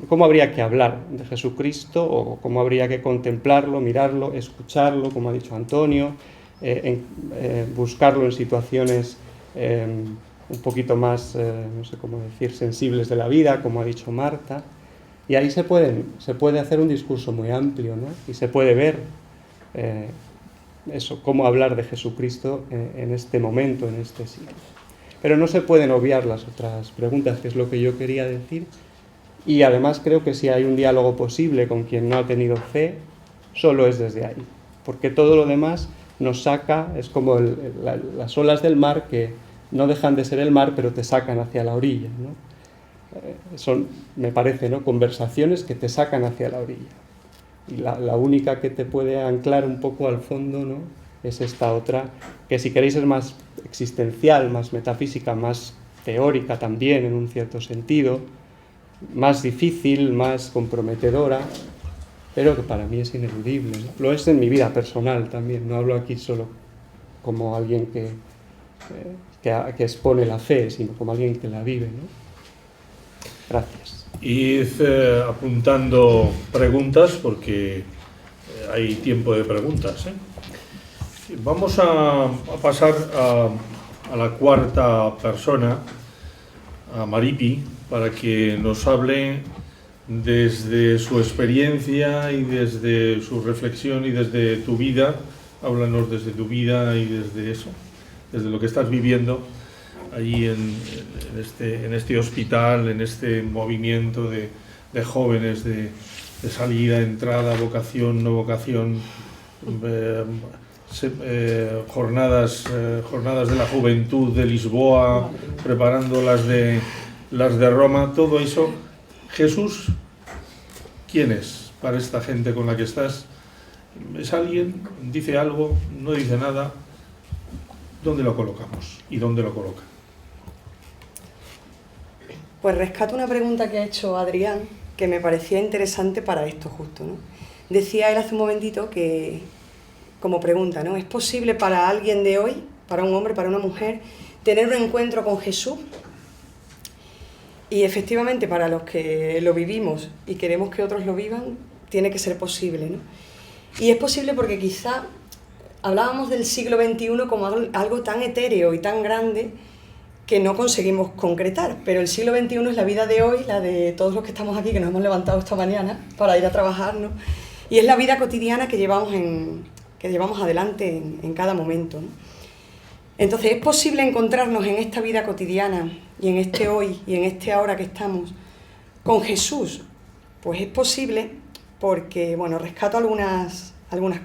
¿cómo habría que hablar de Jesucristo, o cómo habría que contemplarlo, mirarlo, escucharlo, como ha dicho Antonio, buscarlo en situaciones un poquito más, no sé cómo decir, sensibles de la vida, como ha dicho Marta? Y ahí se puede hacer un discurso muy amplio, ¿no? Y se puede ver cómo hablar de Jesucristo en este momento, en este siglo. Pero no se pueden obviar las otras preguntas, que es lo que yo quería decir. Y además creo que si hay un diálogo posible con quien no ha tenido fe, solo es desde ahí. Porque todo lo demás nos saca, es como las olas del mar, que no dejan de ser el mar, pero te sacan hacia la orilla, ¿no? Son, me parece, ¿no?, conversaciones que te sacan hacia la orilla. Y la única que te puede anclar un poco al fondo, ¿no?, es esta otra, que si queréis es más existencial, más metafísica, más teórica también en un cierto sentido, más difícil, más comprometedora, pero que para mí es ineludible, ¿no? Lo es en mi vida personal también, no hablo aquí solo como alguien que expone la fe, sino como alguien que la vive, ¿no? Gracias. Id apuntando preguntas, porque hay tiempo de preguntas, ¿eh? Vamos a pasar a la cuarta persona, a Maripi, para que nos hable desde su experiencia y desde su reflexión y desde tu vida. Háblanos desde tu vida y desde eso, desde lo que estás viviendo allí en este hospital, en este movimiento de jóvenes, de salida, entrada, vocación, no vocación, jornadas de la juventud de Lisboa, preparando las de Roma, todo eso. Jesús, ¿quién es para esta gente con la que estás? ¿Es alguien? ¿Dice algo? ¿No dice nada? ¿Dónde lo colocamos? ¿Y dónde lo coloca? Pues rescato una pregunta que ha hecho Adrián, que me parecía interesante para esto justo, ¿no? Decía él hace un momentito que, como pregunta, ¿no?, ¿es posible para alguien de hoy, para un hombre, para una mujer, tener un encuentro con Jesús? Y efectivamente, para los que lo vivimos y queremos que otros lo vivan, tiene que ser posible, ¿no? Y es posible porque quizá hablábamos del siglo XXI como algo tan etéreo y tan grande que no conseguimos concretar, pero el siglo XXI es la vida de hoy, la de todos los que estamos aquí, que nos hemos levantado esta mañana para ir a trabajar, ¿no? Y es la vida cotidiana que llevamos adelante en cada momento, ¿no? Entonces, ¿es posible encontrarnos en esta vida cotidiana y en este hoy y en este ahora que estamos con Jesús? Pues es posible porque, bueno, rescato algunas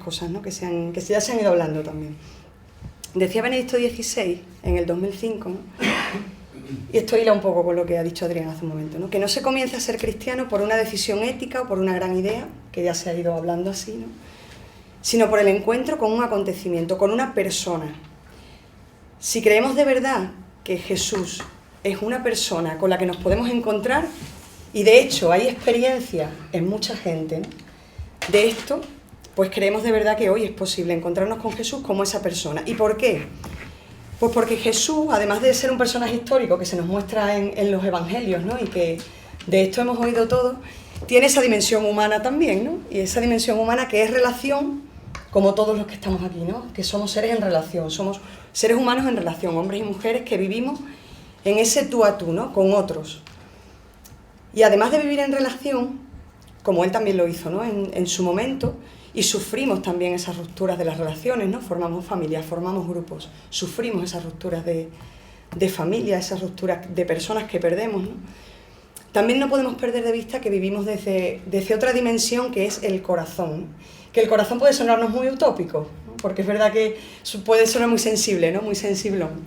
cosas, ¿no?, que ya se han ido hablando también. Decía Benedicto XVI en el 2005, ¿no?, y esto hila un poco con lo que ha dicho Adrián hace un momento, ¿no?, que no se comienza a ser cristiano por una decisión ética o por una gran idea, que ya se ha ido hablando así, ¿no?, sino por el encuentro con un acontecimiento, con una persona. Si creemos de verdad que Jesús es una persona con la que nos podemos encontrar, y de hecho hay experiencia en mucha gente, ¿no?, de esto, pues creemos de verdad que hoy es posible encontrarnos con Jesús como esa persona. ¿Y por qué? Pues porque Jesús, además de ser un personaje histórico que se nos muestra en los evangelios, ¿no?, y que de esto hemos oído todo, tiene esa dimensión humana también, ¿no?, y esa dimensión humana que es relación como todos los que estamos aquí, ¿no? Que somos seres en relación, somos seres humanos en relación, hombres y mujeres que vivimos en ese tú a tú, ¿no? Con otros. Y además de vivir en relación, como él también lo hizo, ¿no? En su momento, y sufrimos también esas rupturas de las relaciones, ¿no? Formamos familias, formamos grupos, sufrimos esas rupturas de familia, esas rupturas de personas que perdemos, ¿no? También no podemos perder de vista que vivimos desde otra dimensión que es el corazón, ¿no? Que el corazón puede sonarnos muy utópico, ¿no? Porque es verdad que puede sonar muy sensible, ¿no? Muy sensiblón.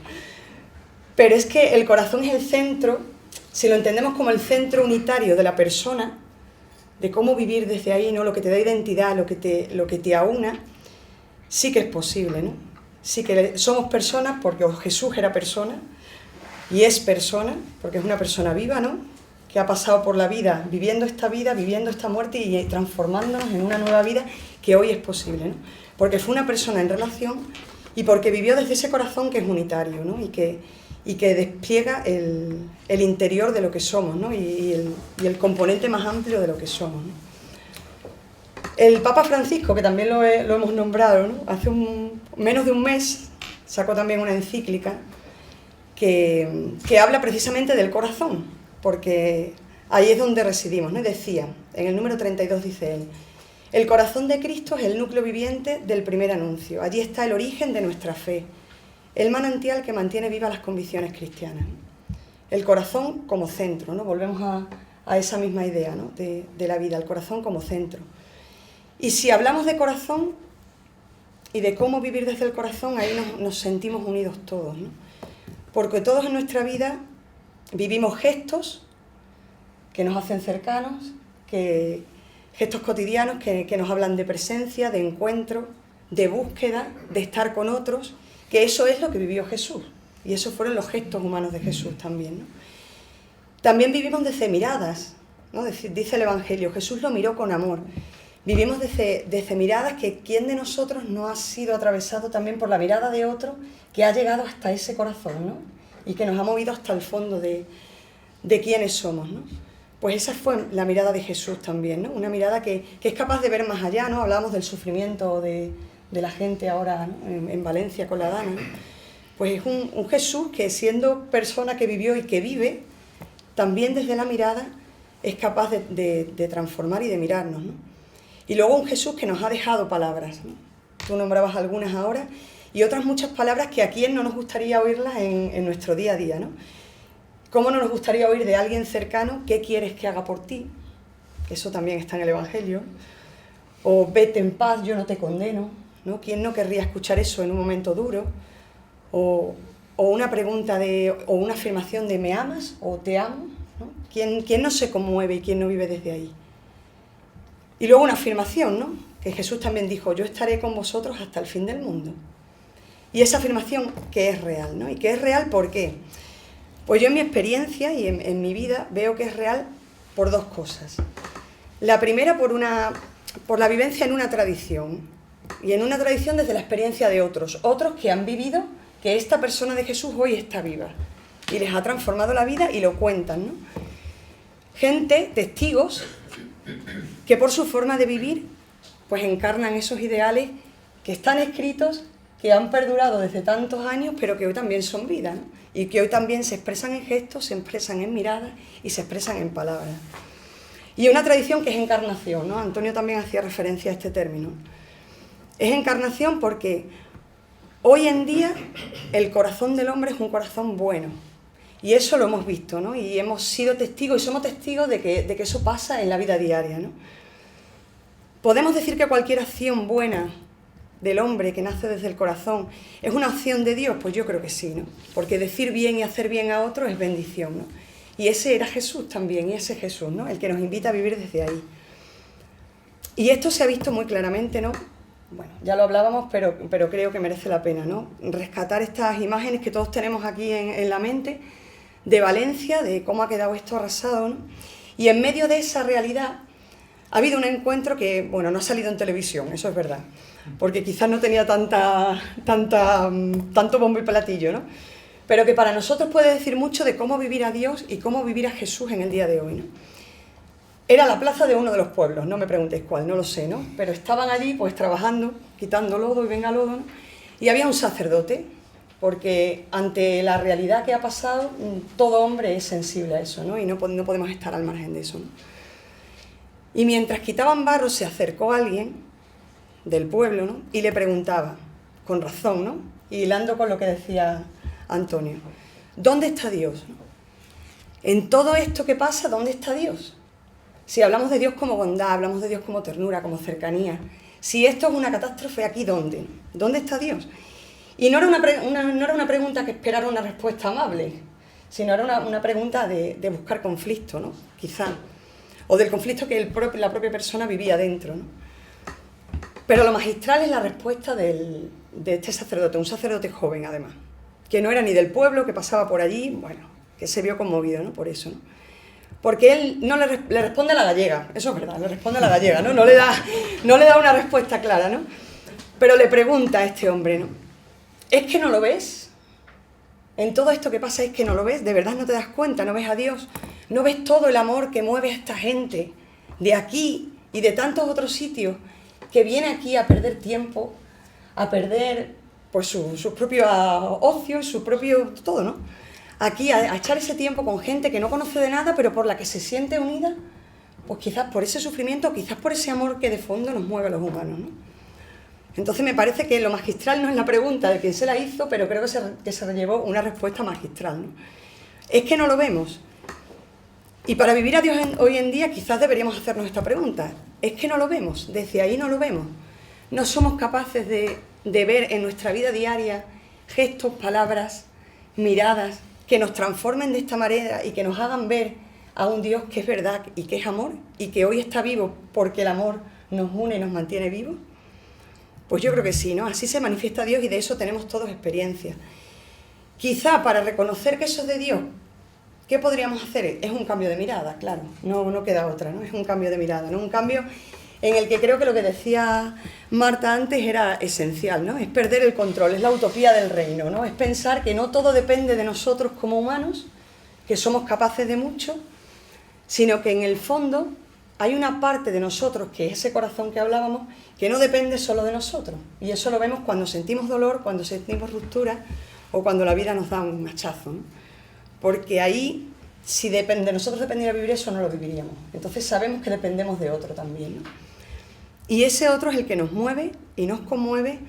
Pero es que el corazón es el centro, si lo entendemos como el centro unitario de la persona, de cómo vivir desde ahí, ¿no? Lo que te da identidad, lo que te aúna, sí que es posible, ¿no? Sí que somos personas, porque Jesús era persona, y es persona, porque es una persona viva, ¿no? Que ha pasado por la vida, viviendo esta muerte y transformándonos en una nueva vida que hoy es posible, ¿no? Porque fue una persona en relación y porque vivió desde ese corazón que es unitario, ¿no? Y que despliega el interior de lo que somos, ¿no? Y el componente más amplio de lo que somos, ¿no? El Papa Francisco, que también lo hemos nombrado, ¿no? Hace menos de un mes sacó también una encíclica que habla precisamente del corazón, porque ahí es donde residimos, ¿no? Y decía, en el número 32 dice él: el corazón de Cristo es el núcleo viviente del primer anuncio, allí está el origen de nuestra fe, el manantial que mantiene vivas las convicciones cristianas. El corazón como centro, ¿no? Volvemos a esa misma idea, ¿no? de la vida, el corazón como centro. Y si hablamos de corazón y de cómo vivir desde el corazón, ahí nos sentimos unidos todos, ¿no? Porque todos en nuestra vida vivimos gestos que nos hacen cercanos, gestos cotidianos que nos hablan de presencia, de encuentro, de búsqueda, de estar con otros, que eso es lo que vivió Jesús. Y esos fueron los gestos humanos de Jesús también, ¿no? También vivimos desde miradas, ¿no? Dice el Evangelio, Jesús lo miró con amor. Vivimos desde miradas que ¿quién de nosotros no ha sido atravesado también por la mirada de otro que ha llegado hasta ese corazón, ¿no? Y que nos ha movido hasta el fondo de quiénes somos, ¿no? Pues esa fue la mirada de Jesús también, ¿no? Una mirada que es capaz de ver más allá, ¿no? Hablamos del sufrimiento de la gente ahora, ¿no? en Valencia con la Dana, ¿no? Pues es un Jesús que, siendo persona que vivió y que vive, también desde la mirada es capaz de transformar y de mirarnos, ¿no? Y luego un Jesús que nos ha dejado palabras, ¿no? Tú nombrabas algunas ahora, y otras muchas palabras que a quién no nos gustaría oírlas en nuestro día a día, ¿no? ¿Cómo no nos gustaría oír de alguien cercano qué quieres que haga por ti? Eso también está en el Evangelio. O vete en paz, yo no te condeno, ¿no? ¿Quién no querría escuchar eso en un momento duro? O una pregunta o una afirmación de ¿me amas? O ¿te amo? ¿No? ¿Quién no se conmueve y quién no vive desde ahí? Y luego una afirmación, ¿no? Que Jesús también dijo, yo estaré con vosotros hasta el fin del mundo. Y esa afirmación que es real, ¿no? ¿Y que es real por qué? Pues yo en mi experiencia y en mi vida veo que es real por dos cosas. La primera por la vivencia en una tradición, y en una tradición desde la experiencia de otros que han vivido que esta persona de Jesús hoy está viva y les ha transformado la vida y lo cuentan, ¿no? Gente, testigos, que por su forma de vivir pues encarnan esos ideales que están escritos, que han perdurado desde tantos años, pero que hoy también son vida, ¿no? Y que hoy también se expresan en gestos, se expresan en miradas y se expresan en palabras. Y una tradición que es encarnación, ¿no? Antonio también hacía referencia a este término. Es encarnación porque hoy en día el corazón del hombre es un corazón bueno. Y eso lo hemos visto, ¿no? Y hemos sido testigos y somos testigos de que eso pasa en la vida diaria, ¿no? ¿Podemos decir que cualquier acción buena del hombre que nace desde el corazón es una acción de Dios? Pues yo creo que sí, ¿no? Porque decir bien y hacer bien a otros es bendición, ¿no? Y ese era Jesús también, y ese es Jesús, ¿no? El que nos invita a vivir desde ahí. Y esto se ha visto muy claramente, ¿no? Bueno, ya lo hablábamos, pero creo que merece la pena, ¿no? Rescatar estas imágenes que todos tenemos aquí en la mente, de Valencia, de cómo ha quedado esto arrasado, ¿no? Y en medio de esa realidad ha habido un encuentro que, bueno, no ha salido en televisión, eso es verdad, porque quizás no tenía tanto bombo y platillo, ¿no? Pero que para nosotros puede decir mucho de cómo vivir a Dios y cómo vivir a Jesús en el día de hoy, ¿no? Era la plaza de uno de los pueblos, no me preguntéis cuál, no lo sé, ¿no? Pero estaban allí pues trabajando, quitando lodo y venga lodo, ¿no? Y había un sacerdote, porque ante la realidad que ha pasado, todo hombre es sensible a eso, ¿no? Y no podemos estar al margen de eso, ¿no? Y mientras quitaban barro se acercó alguien del pueblo, ¿no? Y le preguntaba, con razón, ¿no? Y hilando con lo que decía Antonio, ¿dónde está Dios? En todo esto que pasa, ¿dónde está Dios? Si hablamos de Dios como bondad, hablamos de Dios como ternura, como cercanía. Si esto es una catástrofe, ¿aquí dónde? ¿Dónde está Dios? Y no era una pregunta que esperara una respuesta amable, sino era una pregunta de buscar conflicto, ¿no? Quizá. O del conflicto que la propia persona vivía dentro, ¿no? Pero lo magistral es la respuesta de este sacerdote, un sacerdote joven además, que no era ni del pueblo, que pasaba por allí, bueno, que se vio conmovido, ¿no? Por eso, ¿no? Porque él no le responde a la gallega, eso es verdad, le responde a la gallega, ¿no? No le da una respuesta clara, ¿no? Pero le pregunta a este hombre, ¿no? ¿Es que no lo ves? En todo esto que pasa es que no lo ves, de verdad no te das cuenta, no ves a Dios, no ves todo el amor que mueve a esta gente de aquí y de tantos otros sitios que viene aquí a perder tiempo, a perder pues su propio ocio, su propio todo, ¿no? Aquí a echar ese tiempo con gente que no conoce de nada, pero por la que se siente unida, pues quizás por ese sufrimiento, quizás por ese amor que de fondo nos mueve a los humanos, ¿no? Entonces me parece que lo magistral no es la pregunta de quién se la hizo, pero creo que se llevó una respuesta magistral, ¿no? Es que no lo vemos. Y para vivir a Dios hoy en día quizás deberíamos hacernos esta pregunta. Es que no lo vemos, desde ahí no lo vemos. No somos capaces de ver en nuestra vida diaria gestos, palabras, miradas, que nos transformen de esta manera y que nos hagan ver a un Dios que es verdad y que es amor y que hoy está vivo porque el amor nos une y nos mantiene vivos. Pues yo creo que sí, ¿no? Así se manifiesta Dios y de eso tenemos todos experiencia. Quizá para reconocer que eso es de Dios, ¿qué podríamos hacer? Es un cambio de mirada, claro, no queda otra, ¿no? Es un cambio de mirada, ¿no? Un cambio en el que creo que lo que decía Marta antes era esencial, ¿no? Es perder el control, es la utopía del reino, ¿no? Es pensar que no todo depende de nosotros como humanos, que somos capaces de mucho, sino que en el fondo hay una parte de nosotros, que es ese corazón que hablábamos, que no depende solo de nosotros. Y eso lo vemos cuando sentimos dolor, cuando sentimos ruptura o cuando la vida nos da un hachazo, ¿no? Porque ahí, si de nosotros dependiera vivir eso, no lo viviríamos. Entonces sabemos que dependemos de otro también, ¿no? Y ese otro es el que nos mueve y nos conmueve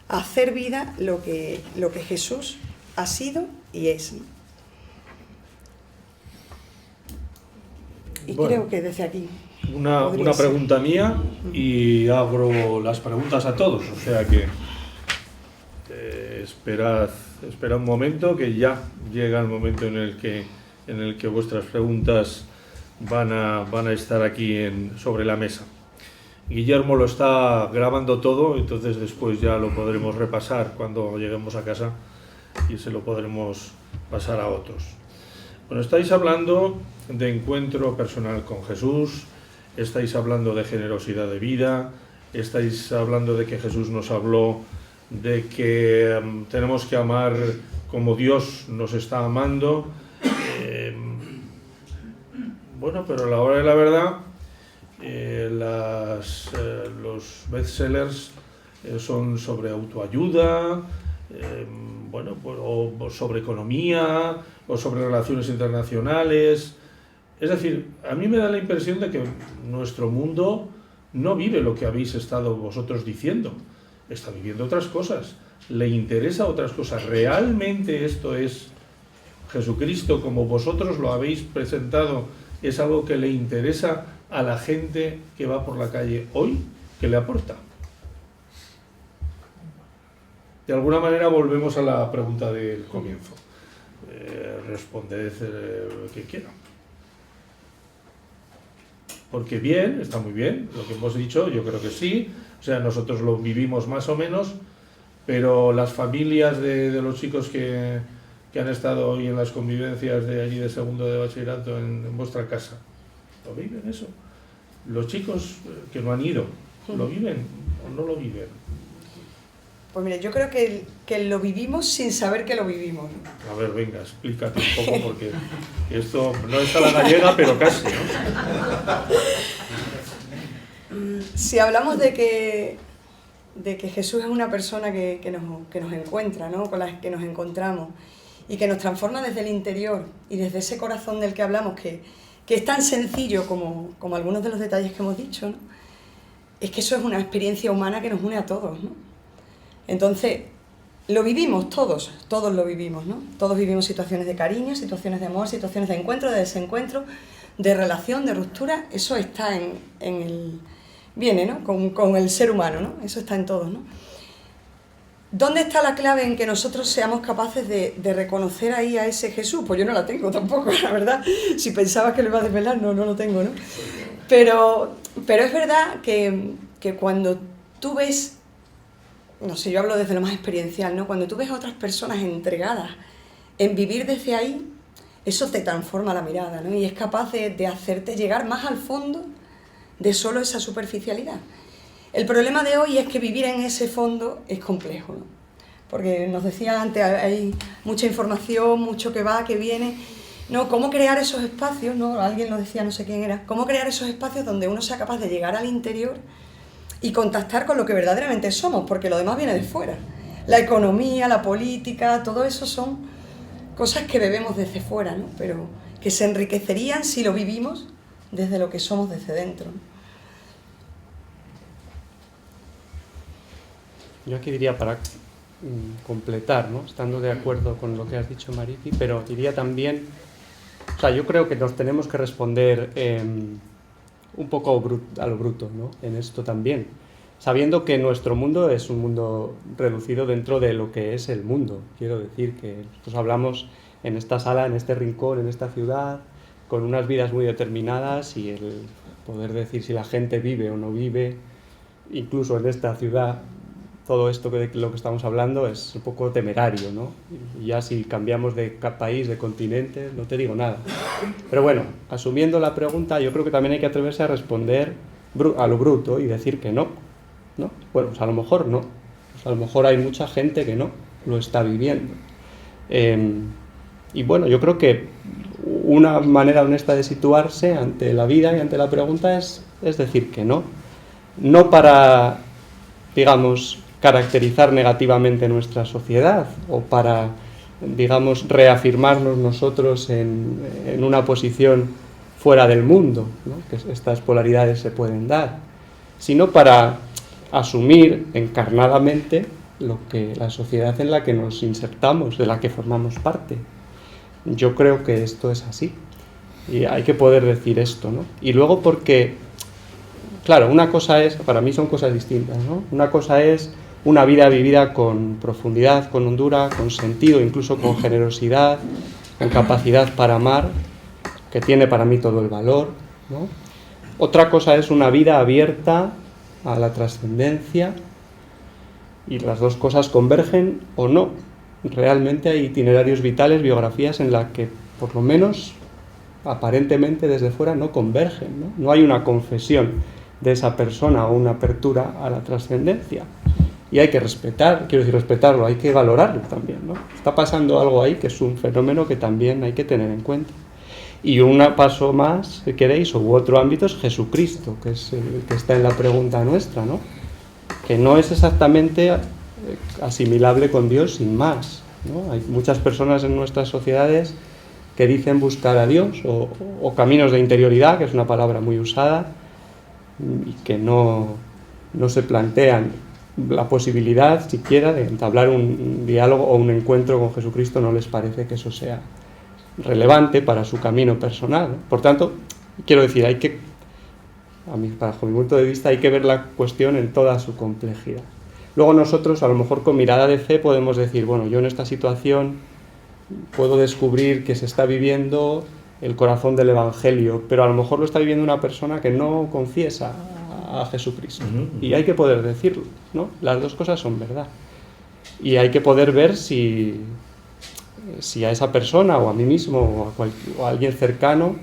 a hacer vida lo que Jesús ha sido y es, ¿no? Y bueno, creo que desde aquí... Una pregunta mía y abro las preguntas a todos, o sea que espera un momento, que ya llega el momento en el que vuestras preguntas van a estar aquí sobre la mesa. Guillermo lo está grabando todo, entonces después ya lo podremos repasar cuando lleguemos a casa y se lo podremos pasar a otros. Bueno, estáis hablando de encuentro personal con Jesús, estáis hablando de generosidad de vida, estáis hablando de que Jesús nos habló de que tenemos que amar como Dios nos está amando. Bueno, pero a la hora de la verdad, los bestsellers son sobre autoayuda, o sobre economía, o sobre relaciones internacionales. Es decir, a mí me da la impresión de que nuestro mundo no vive lo que habéis estado vosotros diciendo, está viviendo otras cosas, le interesa otras cosas. ¿Realmente esto es Jesucristo como vosotros lo habéis presentado? ¿Es algo que le interesa a la gente que va por la calle hoy? ¿Qué le aporta? De alguna manera volvemos a la pregunta del comienzo. Responded lo que quieran. Porque bien, está muy bien, lo que hemos dicho, yo creo que sí. O sea, nosotros lo vivimos más o menos, pero las familias de los chicos que han estado hoy en las convivencias de allí de segundo de bachillerato en vuestra casa, ¿lo viven eso? Los chicos que no han ido, ¿lo viven o no lo viven? Pues mira, yo creo que lo vivimos sin saber que lo vivimos, ¿no? A ver, venga, explícate un poco, porque esto no es a la gallega, pero casi, ¿no? Si hablamos de que Jesús es una persona que nos encuentra, ¿no? Con la que nos encontramos y que nos transforma desde el interior y desde ese corazón del que hablamos, que es tan sencillo como algunos de los detalles que hemos dicho, ¿no? Es que eso es una experiencia humana que nos une a todos, ¿no? Entonces, lo vivimos todos lo vivimos, ¿no? Todos vivimos situaciones de cariño, situaciones de amor, situaciones de encuentro, de desencuentro, de relación, de ruptura. Eso está viene, ¿no? Con el ser humano, ¿no? Eso está en todos, ¿no? ¿Dónde está la clave en que nosotros seamos capaces de reconocer ahí a ese Jesús? Pues yo no la tengo tampoco, la verdad. Si pensabas que lo iba a desvelar, no lo tengo, ¿no? Pero es verdad que cuando tú ves, no sé, yo hablo desde lo más experiencial, ¿no? Cuando tú ves a otras personas entregadas en vivir desde ahí, eso te transforma la mirada, ¿no? Y es capaz de hacerte llegar más al fondo de solo esa superficialidad. El problema de hoy es que vivir en ese fondo es complejo, ¿no? Porque nos decía antes, hay mucha información, mucho que va, que viene, ¿no? ¿Cómo crear esos espacios, ¿no? Alguien lo decía, no sé quién era, ¿cómo crear esos espacios donde uno sea capaz de llegar al interior y contactar con lo que verdaderamente somos? Porque lo demás viene de fuera. La economía, la política, todo eso son cosas que bebemos desde fuera, ¿no? Pero que se enriquecerían si lo vivimos desde lo que somos desde dentro, ¿no? Yo aquí diría para completar, ¿no? Estando de acuerdo con lo que has dicho, Maripi, pero diría también, o sea, yo creo que nos tenemos que responder un poco a lo bruto, ¿no? En esto también, sabiendo que nuestro mundo es un mundo reducido dentro de lo que es el mundo. Quiero decir que nosotros hablamos en esta sala, en este rincón, en esta ciudad, con unas vidas muy determinadas, y el poder decir si la gente vive o no vive, incluso en esta ciudad, todo esto de lo que estamos hablando es un poco temerario, ¿no? Y ya si cambiamos de país, de continente, no te digo nada. Pero bueno, asumiendo la pregunta, yo creo que también hay que atreverse a responder a lo bruto y decir que no, ¿no? Bueno, pues a lo mejor no. Pues a lo mejor hay mucha gente que no lo está viviendo. Y bueno, yo creo que una manera honesta de situarse ante la vida y ante la pregunta es decir que no. No para, digamos, caracterizar negativamente nuestra sociedad o para, digamos, reafirmarnos nosotros en una posición fuera del mundo, ¿no? Que estas polaridades se pueden dar, sino para asumir encarnadamente la sociedad en la que nos insertamos, de la que formamos parte. Yo creo que esto es así y hay que poder decir esto, ¿no? Y luego porque, claro, una cosa es, para mí son cosas distintas, ¿no? Una cosa es una vida vivida con profundidad, con hondura, con sentido, incluso con generosidad, con capacidad para amar, que tiene para mí todo el valor, ¿no? Otra cosa es una vida abierta a la trascendencia, y las dos cosas convergen o no. Realmente hay itinerarios vitales, biografías en las que, por lo menos, aparentemente desde fuera no convergen, ¿no? No hay una confesión de esa persona o una apertura a la trascendencia. Y hay que respetarlo, hay que valorarlo también, ¿no? Está pasando algo ahí que es un fenómeno que también hay que tener en cuenta. Y un paso más, si queréis, u otro ámbito es Jesucristo, que es el que está en la pregunta nuestra, ¿no? Que no es exactamente asimilable con Dios sin más, ¿no? Hay muchas personas en nuestras sociedades que dicen buscar a Dios o caminos de interioridad, que es una palabra muy usada, y que no se plantean la posibilidad siquiera de entablar un diálogo o un encuentro con Jesucristo. No les parece que eso sea relevante para su camino personal, ¿no? Por tanto, quiero decir, bajo mi punto de vista, hay que ver la cuestión en toda su complejidad. Luego nosotros, a lo mejor con mirada de fe, podemos decir, bueno, yo en esta situación puedo descubrir que se está viviendo el corazón del Evangelio, pero a lo mejor lo está viviendo una persona que no confiesa a Jesucristo. Y hay que poder decirlo, ¿no? Las dos cosas son verdad. Y hay que poder ver si a esa persona o a mí mismo o a alguien cercano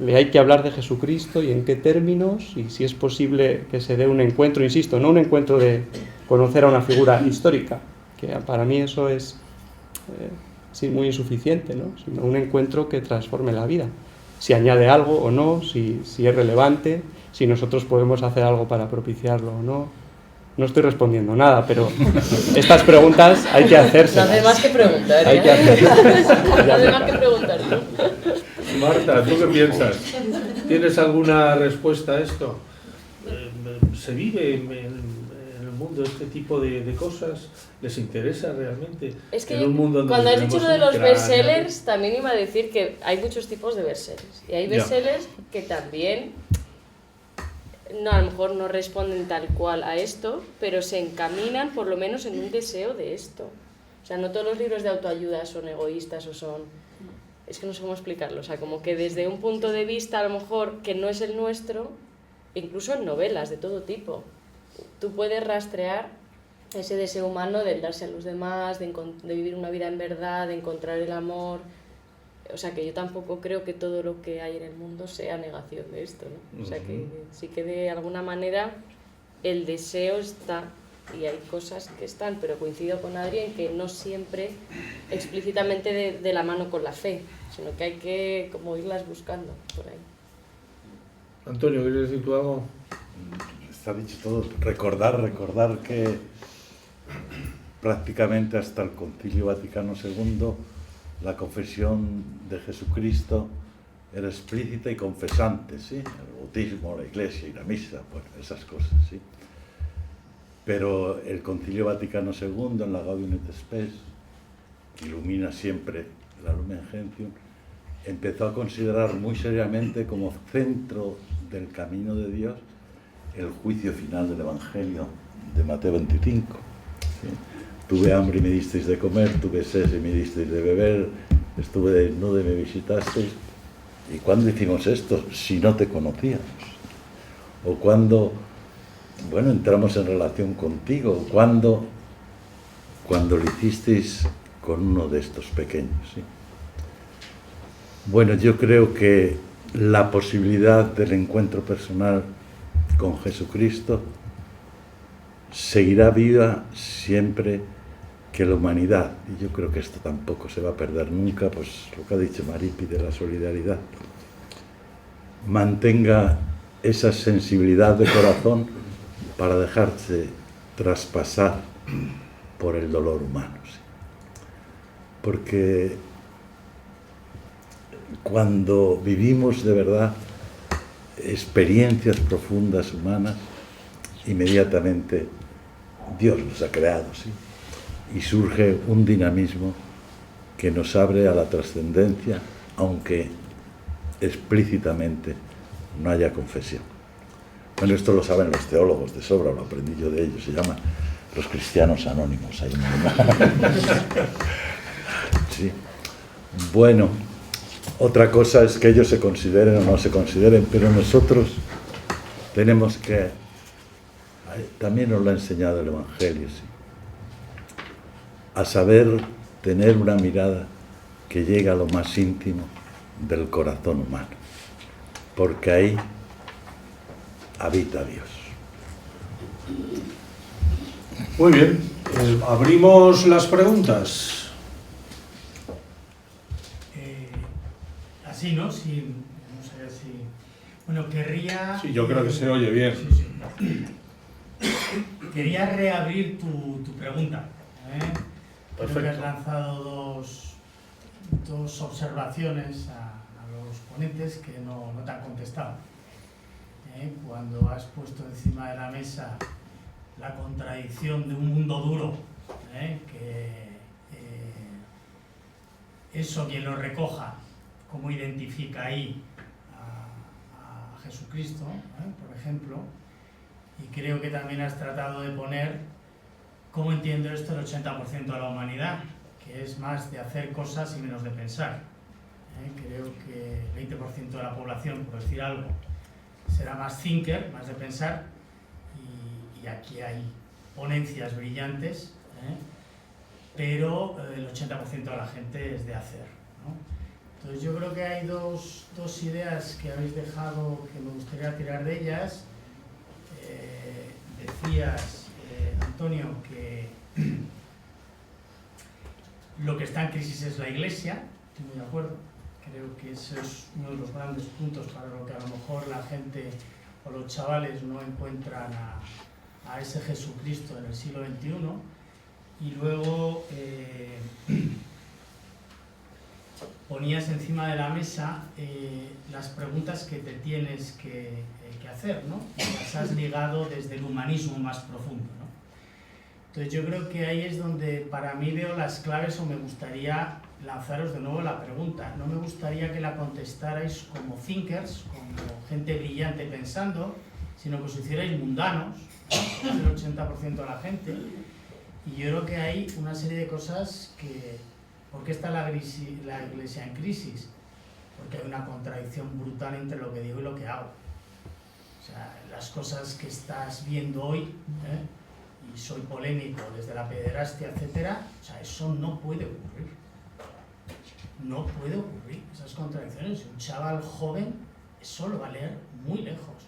le hay que hablar de Jesucristo y en qué términos, y si es posible que se dé un encuentro, insisto, no un encuentro de conocer a una figura histórica, que para mí eso es sí, muy insuficiente, ¿no? Sino un encuentro que transforme la vida. Si añade algo o no, si es relevante, si nosotros podemos hacer algo para propiciarlo o no. No estoy respondiendo nada, pero estas preguntas hay que hacérselas. No hace más que preguntar. Hay que hacérselas. No hace más que preguntar. Marta, ¿tú qué piensas? ¿Tienes alguna respuesta a esto? ¿Se vive en el mundo este tipo de cosas? ¿Les interesa realmente? Es que en un mundo donde cuando has dicho tenemos lo de los un gran- bestsellers, también iba a decir que hay muchos tipos de bestsellers. Y hay Ya. bestsellers que también, no, a lo mejor no responden tal cual a esto, pero se encaminan por lo menos en un deseo de esto. O sea, no todos los libros de autoayuda son egoístas o son... Es que no sé cómo explicarlo. O sea, como que desde un punto de vista a lo mejor que no es el nuestro, incluso en novelas de todo tipo, tú puedes rastrear ese deseo humano de darse a los demás, de vivir una vida en verdad, de encontrar el amor. O sea, que yo tampoco creo que todo lo que hay en el mundo sea negación de esto, ¿no? O sea, que sí que de alguna manera el deseo está y hay cosas que están, pero coincido con Adri en que no siempre explícitamente de la mano con la fe, sino que hay que como irlas buscando por ahí. Antonio, ¿quieres decir tú algo? Está dicho todo. Recordar que prácticamente hasta el Concilio Vaticano II la confesión de Jesucristo era explícita y confesante, ¿sí? El bautismo, la iglesia y la misa, bueno, esas cosas, ¿sí? Pero el Concilio Vaticano II, en la Gaudium et Spes, que ilumina siempre la Lumen Gentium, empezó a considerar muy seriamente como centro del camino de Dios el juicio final del Evangelio de Mateo 25. ¿Sí? Tuve hambre y me disteis de comer, tuve sed y me disteis de beber, estuve desnudo y me visitasteis. ¿Y cuándo hicimos esto si no te conocíamos? O cuando, bueno, entramos en relación contigo, o cuando lo hicisteis con uno de estos pequeños, ¿sí? Bueno, yo creo que la posibilidad del encuentro personal con Jesucristo seguirá viva siempre que la humanidad, y yo creo que esto tampoco se va a perder nunca, pues lo que ha dicho Maripi de la solidaridad, mantenga esa sensibilidad de corazón para dejarse traspasar por el dolor humano, ¿sí? Porque cuando vivimos de verdad experiencias profundas humanas, inmediatamente Dios nos ha creado, ¿sí? Y surge un dinamismo que nos abre a la trascendencia, aunque explícitamente no haya confesión. Bueno, esto lo saben los teólogos de sobra, lo aprendí yo de ellos, se llama los cristianos anónimos. Sí. Bueno, otra cosa es que ellos se consideren o no se consideren, pero nosotros tenemos que, también nos lo ha enseñado el Evangelio, ¿sí? A saber tener una mirada que llega a lo más íntimo del corazón humano, porque ahí habita Dios. Muy bien, abrimos las preguntas. Así, ¿no? Sí, no sé si... Bueno, querría... Sí, yo creo que se oye bien. Sí. Quería reabrir tu pregunta. Creo que has lanzado dos observaciones a los ponentes que no te han contestado. Cuando has puesto encima de la mesa la contradicción de un mundo duro, que eso quien lo recoja, cómo identifica ahí a Jesucristo, por ejemplo, y creo que también has tratado de poner cómo entiendo esto el 80% de la humanidad, que es más de hacer cosas y menos de pensar. Creo que el 20% de la población, por decir algo, será más thinker, más de pensar, y aquí hay ponencias brillantes, pero el 80% de la gente es de hacer, ¿no? Entonces yo creo que hay dos ideas que habéis dejado que me gustaría tirar de ellas. Decías, Antonio, Antonio, que lo que está en crisis es la Iglesia, estoy muy de acuerdo. Creo que ese es uno de los grandes puntos para lo que a lo mejor la gente o los chavales no encuentran a ese Jesucristo en el siglo XXI. Y luego ponías encima de la mesa las preguntas que te tienes que hacer, ¿no? Y las has ligado desde el humanismo más profundo, ¿no? Entonces yo creo que ahí es donde para mí veo las claves, o me gustaría lanzaros de nuevo la pregunta. No me gustaría que la contestarais como thinkers, como gente brillante pensando, sino que os hicierais mundanos, ¿no? El 80% de la gente. Y yo creo que hay una serie de cosas que... ¿Por qué está la Iglesia en crisis? Porque hay una contradicción brutal entre lo que digo y lo que hago. O sea, las cosas que estás viendo hoy, y soy polémico, desde la pederastia, etcétera, o sea, eso no puede ocurrir. No puede ocurrir, esas contradicciones. Un chaval joven eso lo va a leer muy lejos.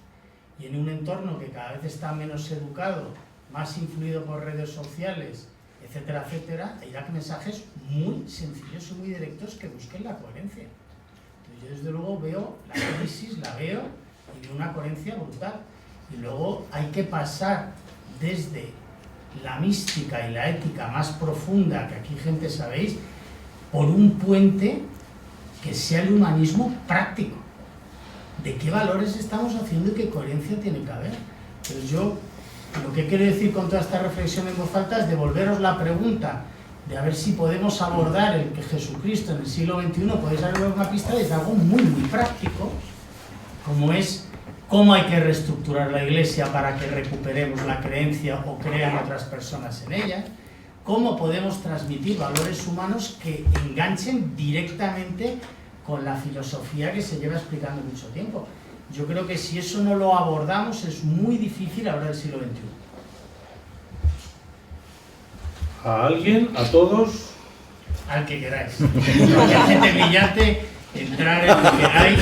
Y en un entorno que cada vez está menos educado, más influido por redes sociales, etcétera, etcétera, hay mensajes muy sencillos y muy directos que busquen la coherencia. Entonces yo desde luego veo la crisis, la veo y veo una coherencia brutal. Y luego hay que pasar desde la mística y la ética más profunda, que aquí gente sabéis, por un puente que sea el humanismo práctico. ¿De qué valores estamos haciendo y qué coherencia tiene que haber? Entonces yo lo que quiero decir con toda esta reflexión en voz alta es devolveros la pregunta de a ver si podemos abordar el que Jesucristo en el siglo XXI, podéis darle una pista desde algo muy, muy práctico, como es cómo hay que reestructurar la Iglesia para que recuperemos la creencia o crean otras personas en ella, cómo podemos transmitir valores humanos que enganchen directamente con la filosofía que se lleva explicando mucho tiempo. Yo creo que si eso no lo abordamos es muy difícil hablar del siglo XXI. ¿A alguien? ¿A todos? Al que queráis. Porque hay gente brillante, entrar en lo que queráis,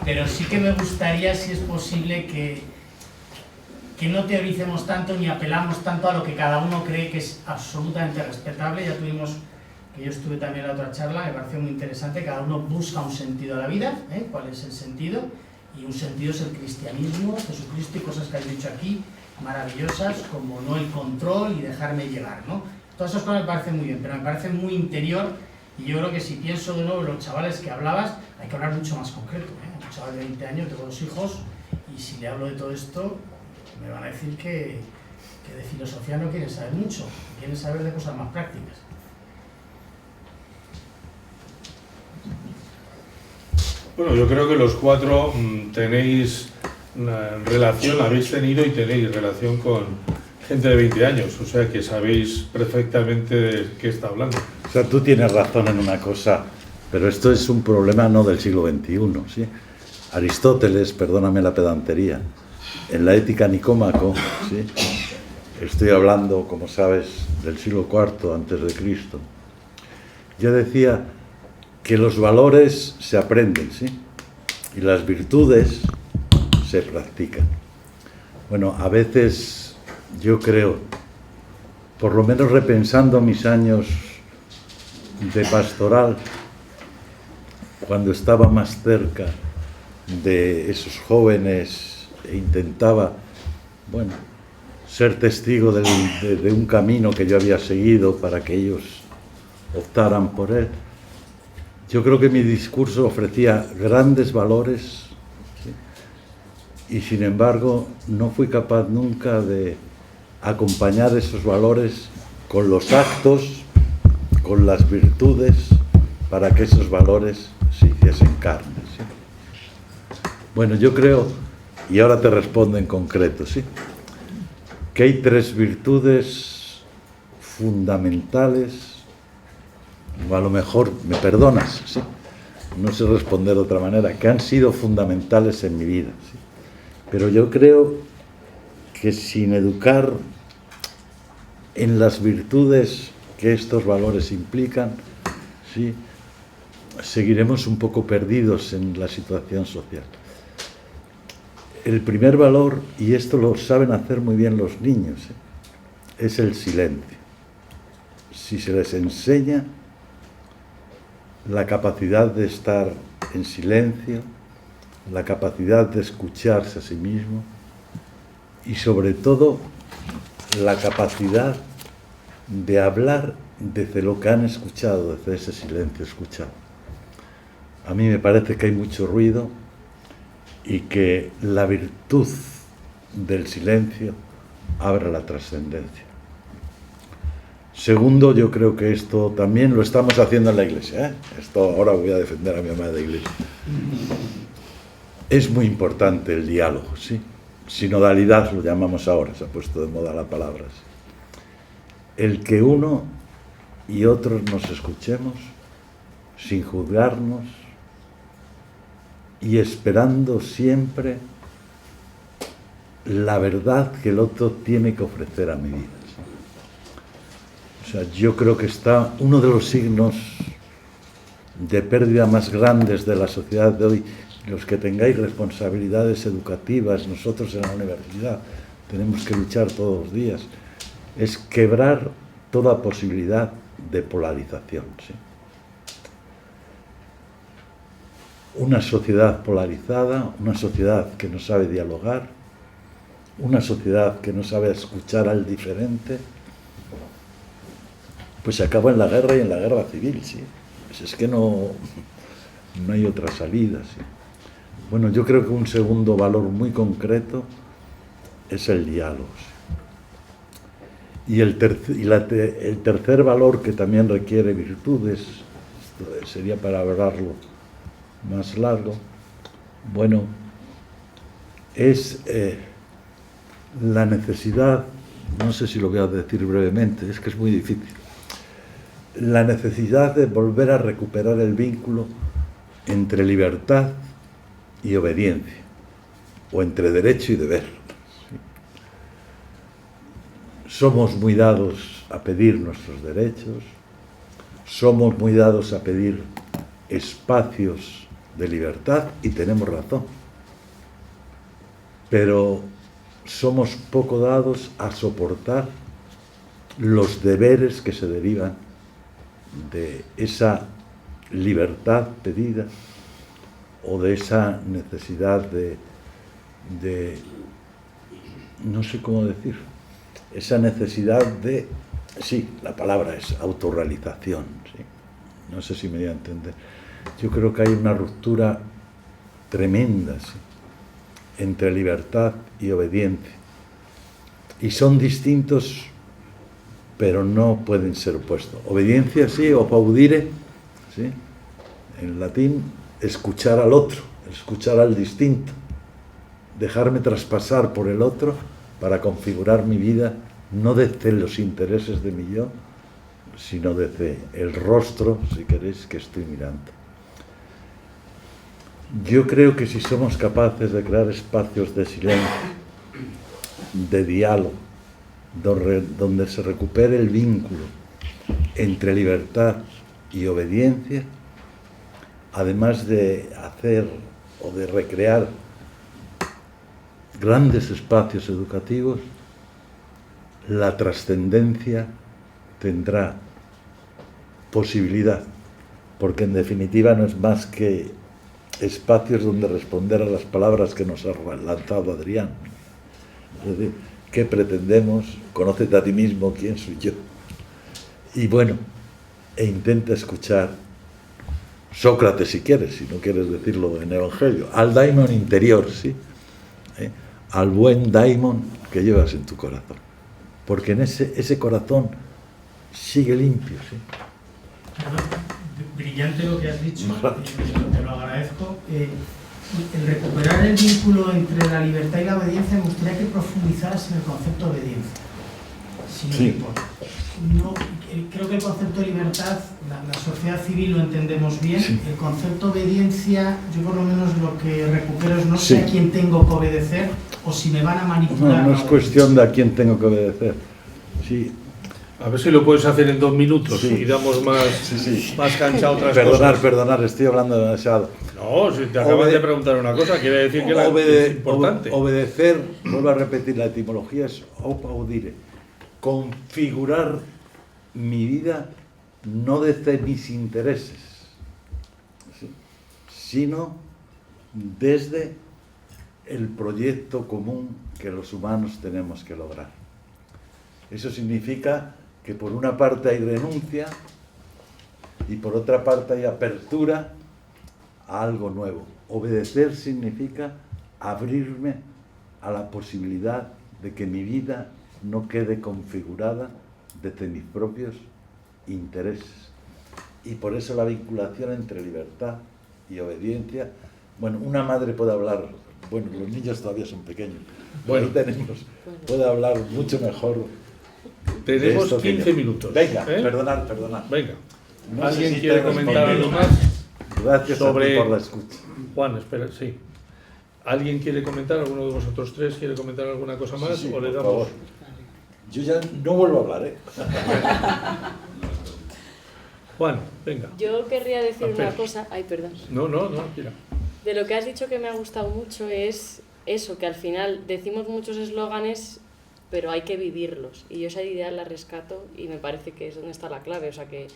pero sí que me gustaría, si es posible, que no teoricemos tanto ni apelamos tanto a lo que cada uno cree que es absolutamente respetable. Ya tuvimos, que yo estuve también en la otra charla, me pareció muy interesante, cada uno busca un sentido a la vida, ¿cuál es el sentido? Y un sentido es el cristianismo, Jesucristo y cosas que habéis dicho aquí, maravillosas, como no el control y dejarme llevar, ¿no? Todas esas cosas me parecen muy bien, pero me parecen muy interior, y yo creo que si pienso de nuevo en los chavales que hablabas, hay que hablar mucho más concreto, Un chaval de 20 años, tengo 2 hijos, y si le hablo de todo esto, me van a decir que de filosofía no quieren saber mucho, quieren saber de cosas más prácticas. Bueno, yo creo que los cuatro tenéis relación, habéis tenido y tenéis relación con gente de 20 años, o sea que sabéis perfectamente de qué está hablando. O sea, tú tienes razón en una cosa, pero esto es un problema no del siglo XXI, ¿sí? Aristóteles, perdóname la pedantería, en la Ética Nicómaco, ¿sí? Estoy hablando, como sabes, del siglo IV antes de Cristo, ya decía que los valores se aprenden, ¿sí? Y las virtudes se practican. Bueno, a veces yo creo, por lo menos repensando mis años de pastoral, cuando estaba más cerca de esos jóvenes e intentaba, bueno, ser testigo de un camino que yo había seguido para que ellos optaran por él, yo creo que mi discurso ofrecía grandes valores, ¿sí? Y sin embargo no fui capaz nunca de acompañar esos valores con los actos, con las virtudes, para que esos valores se hiciesen carne, ¿sí? Bueno, yo creo, y ahora te respondo en concreto, ¿sí?, que hay 3 virtudes fundamentales, o a lo mejor, me perdonas, ¿sí?, no sé responder de otra manera, que han sido fundamentales en mi vida, ¿sí? Pero yo creo que sin educar en las virtudes que estos valores implican, ¿sí?, seguiremos un poco perdidos en la situación social. El primer valor, y esto lo saben hacer muy bien los niños, es el silencio. Si se les enseña la capacidad de estar en silencio, la capacidad de escucharse a sí mismo y sobre todo la capacidad de hablar desde lo que han escuchado, desde ese silencio escuchado. A mí me parece que hay mucho ruido y que la virtud del silencio abre la trascendencia. Segundo, yo creo que esto también lo estamos haciendo en la Iglesia, ¿eh? Esto ahora voy a defender a mi amada Iglesia. Es muy importante el diálogo, ¿sí? Sinodalidad lo llamamos ahora, se ha puesto de moda la palabra. ¿Sí? El que uno y otros nos escuchemos sin juzgarnos y esperando siempre la verdad que el otro tiene que ofrecer a mi vida. ¿Sí? O sea, yo creo que está uno de los signos de pérdida más grandes de la sociedad de hoy. Los que tengáis responsabilidades educativas, nosotros en la universidad tenemos que luchar todos los días, es quebrar toda posibilidad de polarización. ¿Sí? Una sociedad polarizada, una sociedad que no sabe dialogar, una sociedad que no sabe escuchar al diferente, pues se acaba en la guerra y en la guerra civil, ¿sí? Pues es que no hay otra salida, ¿sí? Bueno, yo creo que un segundo valor muy concreto es el diálogo, ¿sí? Y el tercer valor que también requiere virtudes, esto sería para hablarlo más largo, bueno, es la necesidad, no sé si lo voy a decir brevemente, es que es muy difícil, la necesidad de volver a recuperar el vínculo entre libertad y obediencia, o entre derecho y deber. ¿Sí? Somos muy dados a pedir nuestros derechos, somos muy dados a pedir espacios de libertad y tenemos razón, pero somos poco dados a soportar los deberes que se derivan de esa libertad pedida o de esa necesidad de no sé cómo decir, esa necesidad de, sí, la palabra es autorrealización, ¿sí? No sé si me voy a entender. Yo creo que hay una ruptura tremenda, ¿sí?, entre libertad y obediencia. Y son distintos, pero no pueden ser opuestos. Obediencia, sí, o paudire, ¿sí?, en latín, escuchar al otro, escuchar al distinto, dejarme traspasar por el otro para configurar mi vida, no desde los intereses de mi yo, sino desde el rostro, si queréis, que estoy mirando. Yo creo que si somos capaces de crear espacios de silencio, de diálogo, donde se recupere el vínculo entre libertad y obediencia, además de hacer o de recrear grandes espacios educativos, la trascendencia tendrá posibilidad, porque en definitiva no es más que espacios donde responder a las palabras que nos ha lanzado Adrián. Es decir, ¿qué pretendemos? Conócete a ti mismo, ¿quién soy yo? Y bueno, e intenta escuchar Sócrates, si quieres, si no quieres decirlo en Evangelio, al daimon interior, ¿sí? Al buen daimon que llevas en tu corazón, porque en ese corazón sigue limpio, ¿sí? Brillante lo que has dicho, te lo agradezco. El recuperar el vínculo entre la libertad y la obediencia, me gustaría que profundizaras en el concepto de obediencia. Sí. No, creo que el concepto de libertad, la sociedad civil lo entendemos bien. Sí. El concepto de obediencia, yo por lo menos lo que recupero es no sé a quién tengo que obedecer o si me van a manipular. No es cuestión de a quién tengo que obedecer. Sí. A ver si lo puedes hacer en 2 minutos, sí, y damos más cancha a otras cosas. Perdonar, estoy hablando demasiado. No, si te acabas de preguntar una cosa, quiere decir que es importante. Obedecer, vuelvo a repetir, la etimología es opaudire, configurar mi vida no desde mis intereses, ¿sí?, sino desde el proyecto común que los humanos tenemos que lograr. Eso significa que por una parte hay renuncia y por otra parte hay apertura a algo nuevo. Obedecer significa abrirme a la posibilidad de que mi vida no quede configurada desde mis propios intereses. Y por eso la vinculación entre libertad y obediencia. Bueno, una madre puede hablar, bueno, los niños todavía son pequeños, Bueno, puede hablar mucho mejor. Tenemos 15 minutos. Venga, perdonad. Venga. No ¿Alguien sé si quiere te comentar algo respondí. más? Gracias sobre- a ti por la escucha. Juan, espera, sí. ¿Alguien quiere comentar? ¿Alguno de vosotros tres quiere comentar alguna cosa más? Sí, ¿O le por damos? favor. Yo ya no vuelvo a hablar, ¿eh? Juan, venga. Yo querría decir Espera. una cosa. Ay, perdón. No, tira. De lo que has dicho que me ha gustado mucho es eso, que al final decimos muchos eslóganes, pero hay que vivirlos. Y yo esa idea la rescato y me parece que es donde está la clave. O sea, que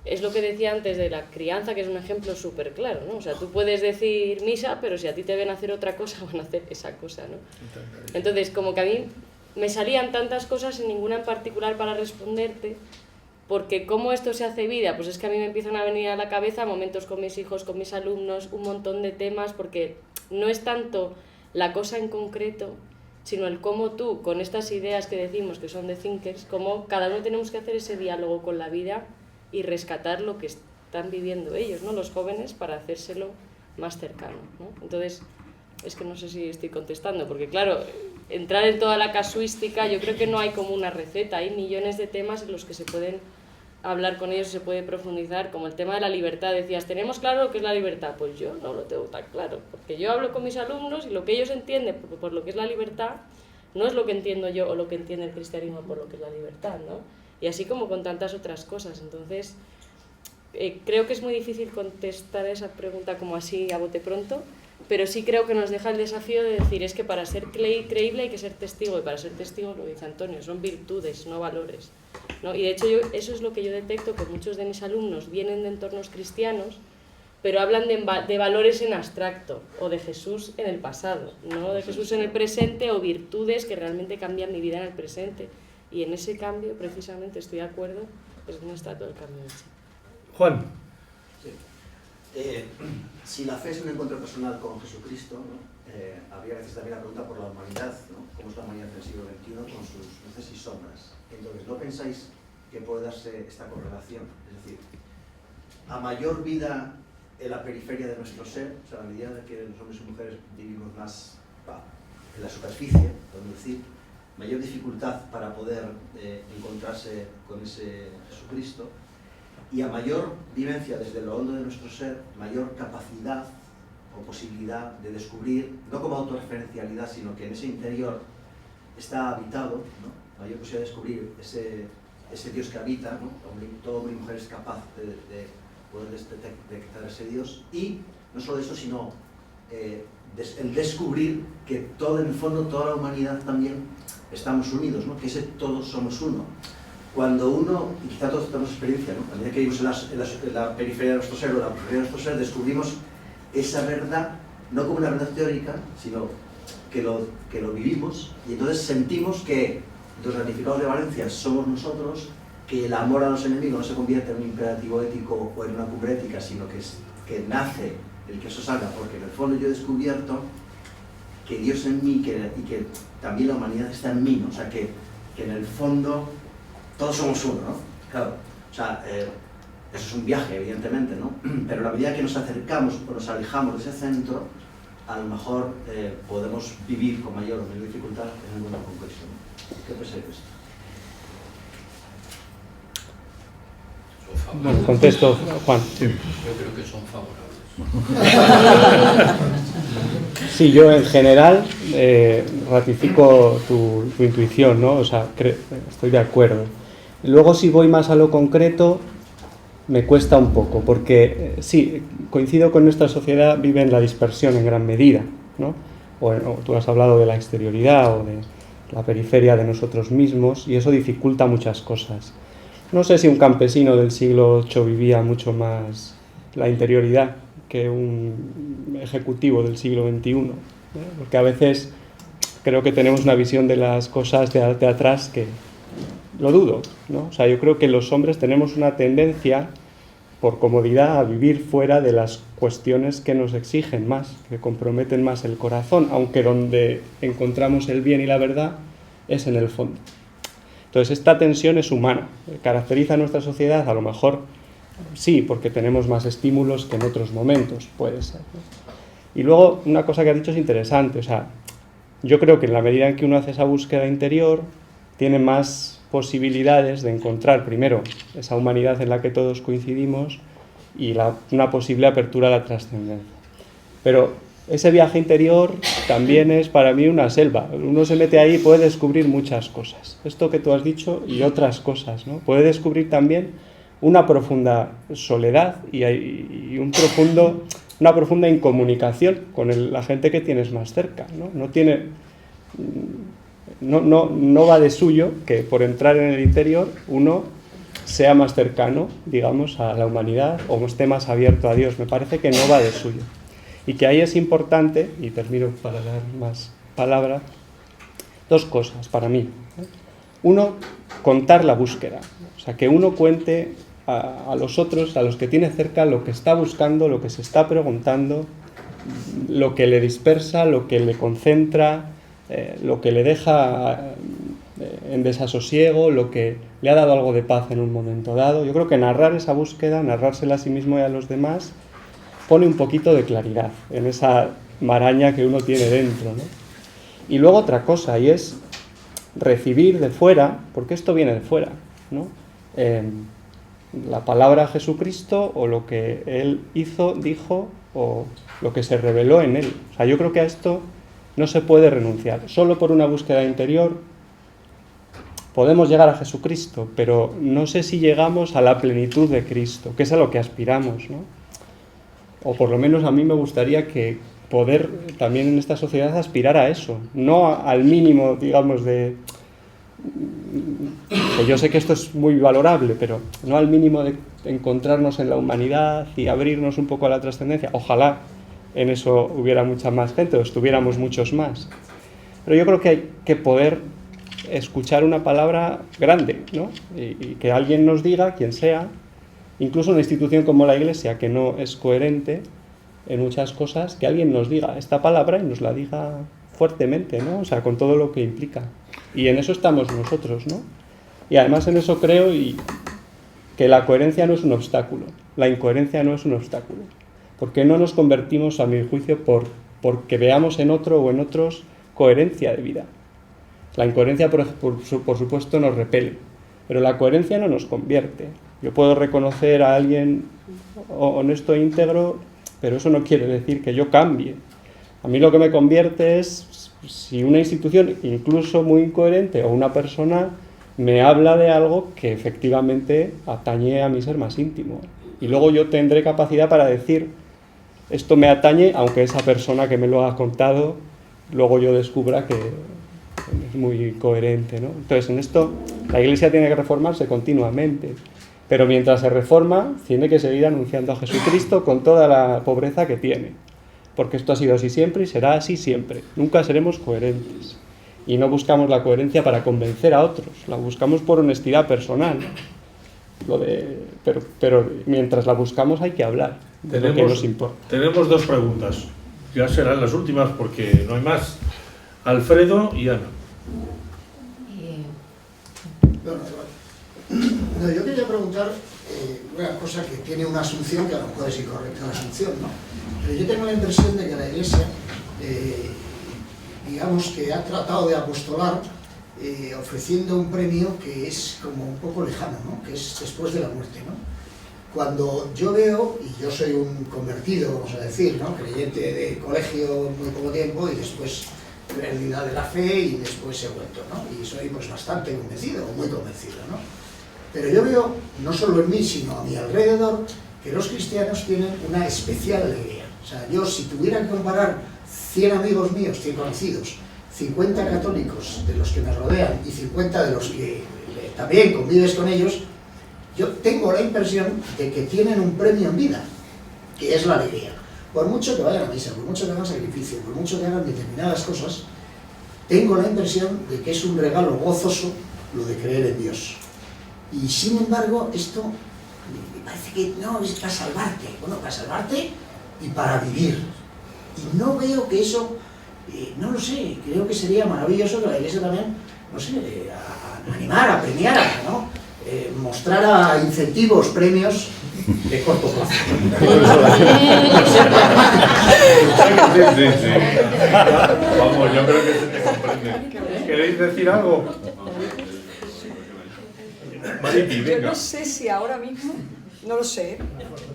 es lo que decía antes de la crianza, que es un ejemplo súper claro, ¿no? O sea, tú puedes decir misa, pero si a ti te ven hacer otra cosa, van a hacer esa cosa, ¿no? Entonces, como que a mí me salían tantas cosas sin ninguna en particular para responderte, porque cómo esto se hace vida, pues es que a mí me empiezan a venir a la cabeza momentos con mis hijos, con mis alumnos, un montón de temas, porque no es tanto la cosa en concreto, sino el cómo tú, con estas ideas que decimos que son de thinkers, cómo cada uno tenemos que hacer ese diálogo con la vida y rescatar lo que están viviendo ellos, ¿no?, los jóvenes, para hacérselo más cercano, ¿no? Entonces, es que no sé si estoy contestando, porque claro, entrar en toda la casuística, yo creo que no hay como una receta, hay millones de temas en los que se pueden hablar con ellos, se puede profundizar, como el tema de la libertad. Decías, ¿tenemos claro lo que es la libertad? Pues yo no lo tengo tan claro, porque yo hablo con mis alumnos y lo que ellos entienden por lo que es la libertad no es lo que entiendo yo o lo que entiende el cristianismo por lo que es la libertad, ¿no? Y así como con tantas otras cosas. Entonces, creo que es muy difícil contestar esa pregunta como así a bote pronto, pero sí creo que nos deja el desafío de decir, es que para ser creíble hay que ser testigo, y para ser testigo, lo dice Antonio, son virtudes, no valores, ¿no? Y de hecho eso es lo que yo detecto, que muchos de mis alumnos vienen de entornos cristianos, pero hablan de valores en abstracto, o de Jesús en el pasado, no de Jesús en el presente, o virtudes que realmente cambian mi vida en el presente. Y en ese cambio, precisamente, estoy de acuerdo, es donde está todo el cambio hecho. Juan. Sí. Si la fe es un encuentro personal con Jesucristo, ¿no? Habría a veces también la pregunta por la humanidad, ¿no? ¿Cómo es la humanidad del siglo XXI con sus luces y sombras? Entonces, ¿no pensáis que puede darse esta correlación? Es decir, a mayor vida en la periferia de nuestro ser, o sea, a medida que los hombres y mujeres vivimos más en la superficie, podemos decir, mayor dificultad para poder encontrarse con ese Jesucristo, y a mayor vivencia desde lo hondo de nuestro ser, mayor capacidad o posibilidad de descubrir, no como autorreferencialidad, sino que en ese interior está habitado, ¿no? Mayor posibilidad de descubrir ese Dios que habita, ¿no? Todo hombre y mujer es capaz de poder detectar ese Dios, y no solo eso, sino el descubrir que todo, en el fondo, toda la humanidad también estamos unidos, ¿no? Que todos somos uno. Cuando uno, y quizá todos tenemos experiencia, ¿no? A medida que vivimos en la periferia de nuestro ser o la periferia de nuestro ser, descubrimos esa verdad, no como una verdad teórica, sino que lo vivimos, y entonces sentimos que los ratificados de Valencia somos nosotros, que el amor a los enemigos no se convierte en un imperativo ético o en una cumbre ética, sino que nace el que eso salga, porque en el fondo yo he descubierto que Dios en mí y que también la humanidad está en mí, ¿no? O sea, que en el fondo todos somos uno, ¿no? Claro, o sea, eso es un viaje, evidentemente, ¿no? Pero a la medida que nos acercamos o nos alejamos de ese centro, a lo mejor podemos vivir con mayor o menor dificultad en el mundo concreto, ¿no? ¿Qué pensáis de esto? Bueno, contesto, Juan. Yo creo que son favorables. Sí, yo en general ratifico tu intuición, ¿no? O sea, estoy de acuerdo. Luego, si voy más a lo concreto, me cuesta un poco, porque sí, coincido con nuestra sociedad, vive en la dispersión en gran medida, ¿no? O tú has hablado de la exterioridad o la periferia de nosotros mismos, y eso dificulta muchas cosas. No sé si un campesino del siglo VIII vivía mucho más la interioridad que un ejecutivo del siglo XXI, porque a veces creo que tenemos una visión de las cosas de atrás que lo dudo, ¿no? O sea, yo creo que los hombres tenemos una tendencia, por comodidad, a vivir fuera de las cuestiones que nos exigen más, que comprometen más el corazón, aunque donde encontramos el bien y la verdad es en el fondo. Entonces, esta tensión es humana, caracteriza a nuestra sociedad, a lo mejor sí, porque tenemos más estímulos que en otros momentos, puede ser, ¿no? Y luego, una cosa que has dicho es interesante, o sea, yo creo que en la medida en que uno hace esa búsqueda interior, tiene más posibilidades de encontrar, primero, esa humanidad en la que todos coincidimos y una posible apertura a la trascendencia. Pero ese viaje interior también es para mí una selva. Uno se mete ahí y puede descubrir muchas cosas. Esto que tú has dicho y otras cosas, ¿no? Puede descubrir también una profunda soledad y una profunda incomunicación con la gente que tienes más cerca, ¿no? No va de suyo que por entrar en el interior uno sea más cercano, digamos, a la humanidad o esté más abierto a Dios. Me parece que no va de suyo. Y que ahí es importante, y termino para dar más palabra, dos cosas para mí. Uno, contar la búsqueda. O sea, que uno cuente a los otros, a los que tiene cerca, lo que está buscando, lo que se está preguntando, lo que le dispersa, lo que le concentra, lo que le deja en desasosiego, lo que le ha dado algo de paz en un momento dado. Yo creo que narrar esa búsqueda, narrársela a sí mismo y a los demás, pone un poquito de claridad en esa maraña que uno tiene dentro, ¿no? Y luego otra cosa, y es recibir de fuera, porque esto viene de fuera, ¿no? La palabra Jesucristo, o lo que Él hizo, dijo, o lo que se reveló en Él. O sea, yo creo que a esto no se puede renunciar. Solo por una búsqueda interior podemos llegar a Jesucristo, pero no sé si llegamos a la plenitud de Cristo, que es a lo que aspiramos, ¿no? O por lo menos a mí me gustaría que poder también en esta sociedad aspirar a eso, no al mínimo, digamos, que yo sé que esto es muy valorable, pero no al mínimo de encontrarnos en la humanidad y abrirnos un poco a la trascendencia. Ojalá en eso hubiera mucha más gente o estuviéramos muchos más. Pero yo creo que hay que poder escuchar una palabra grande, ¿no? Y que alguien nos diga, quien sea, incluso una institución como la Iglesia, que no es coherente en muchas cosas, que alguien nos diga esta palabra y nos la diga fuertemente, ¿no? O sea, con todo lo que implica. Y en eso estamos nosotros, ¿no? Y además en eso creo que la coherencia no es un obstáculo, la incoherencia no es un obstáculo. Porque no nos convertimos, a mi juicio, porque veamos en otro o en otros coherencia de vida. La incoherencia, por supuesto, nos repele, pero la coherencia no nos convierte. Yo puedo reconocer a alguien honesto e íntegro, pero eso no quiere decir que yo cambie. A mí lo que me convierte es si una institución, incluso muy incoherente, o una persona me habla de algo que efectivamente atañe a mi ser más íntimo. Y luego yo tendré capacidad para decir, esto me atañe, aunque esa persona que me lo ha contado, luego yo descubra que es muy coherente, ¿no? Entonces, en esto la Iglesia tiene que reformarse continuamente. Pero mientras se reforma, tiene que seguir anunciando a Jesucristo con toda la pobreza que tiene. Porque esto ha sido así siempre y será así siempre. Nunca seremos coherentes. Y no buscamos la coherencia para convencer a otros, la buscamos por honestidad personal. Pero mientras la buscamos hay que hablar de lo que nos importa. Tenemos dos preguntas. Ya serán las últimas porque no hay más. Alfredo y Ana. No, yo quería preguntar una cosa que tiene una asunción que a lo mejor es incorrecta la asunción, ¿no? Pero yo tengo la impresión de que la Iglesia, digamos que ha tratado de apostolar ofreciendo un premio que es como un poco lejano, ¿no? Que es después de la muerte, ¿no? Cuando yo veo, y yo soy un convertido, vamos a decir, ¿no? Creyente de colegio muy poco tiempo y después pérdida de la fe y después he vuelto, ¿no? Y soy pues bastante convencido, o muy convencido, ¿no? Pero yo veo, no solo en mí, sino a mi alrededor, que los cristianos tienen una especial alegría. O sea, yo si tuviera que comparar 100 amigos míos, 100 conocidos, 50 católicos de los que me rodean y 50 de los que también convives con ellos, yo tengo la impresión de que tienen un premio en vida, que es la alegría. Por mucho que vayan a misa, por mucho que hagan sacrificio, por mucho que hagan determinadas cosas, tengo la impresión de que es un regalo gozoso lo de creer en Dios. Y sin embargo, esto me parece que no es para salvarte. Bueno, para salvarte y para vivir. Y no veo que eso, no lo sé, creo que sería maravilloso que la Iglesia también, no sé, a animar, a premiar, ¿no? Mostrar incentivos, premios de corto plazo. Vamos, yo creo que se te comprende. ¿Queréis decir algo? Mariti, Yo venga. no sé si ahora mismo, no lo sé,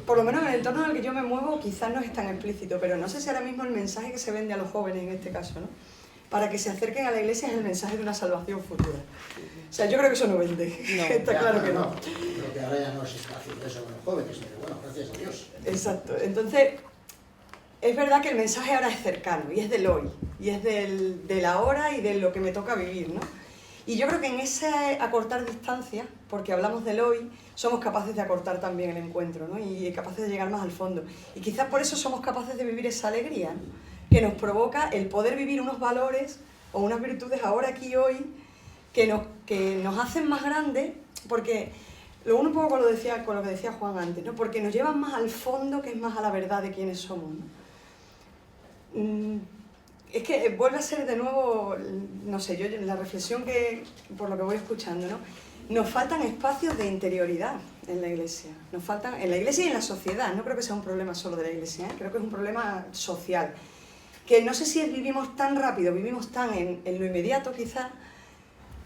por lo menos en el entorno en el que yo me muevo quizás no es tan explícito, pero no sé si ahora mismo el mensaje que se vende a los jóvenes en este caso, ¿no? Para que se acerquen a la iglesia es el mensaje de una salvación futura. O sea, yo creo que eso no vende. No, está claro que no. Creo que ahora ya no es espacio de eso con los jóvenes, pero bueno, gracias a Dios. Exacto. Entonces, es verdad que el mensaje ahora es cercano y es del hoy, y es del ahora y de lo que me toca vivir, ¿no? Y yo creo que en ese acortar distancia, porque hablamos del hoy, somos capaces de acortar también el encuentro, ¿no? Y capaces de llegar más al fondo. Y quizás por eso somos capaces de vivir esa alegría, ¿no? Que nos provoca el poder vivir unos valores o unas virtudes ahora, aquí, hoy, que nos hacen más grandes, porque lo uno un poco con lo que decía Juan antes, ¿no? Porque nos llevan más al fondo, que es más a la verdad de quiénes somos, ¿no? Es que vuelve a ser de nuevo, no sé, yo la reflexión que, por lo que voy escuchando, ¿no? Nos faltan espacios de interioridad en la Iglesia. Nos faltan, en la Iglesia y en la sociedad. No creo que sea un problema solo de la Iglesia, ¿eh? Creo que es un problema social. Que no sé si vivimos tan rápido, vivimos tan en lo inmediato quizás,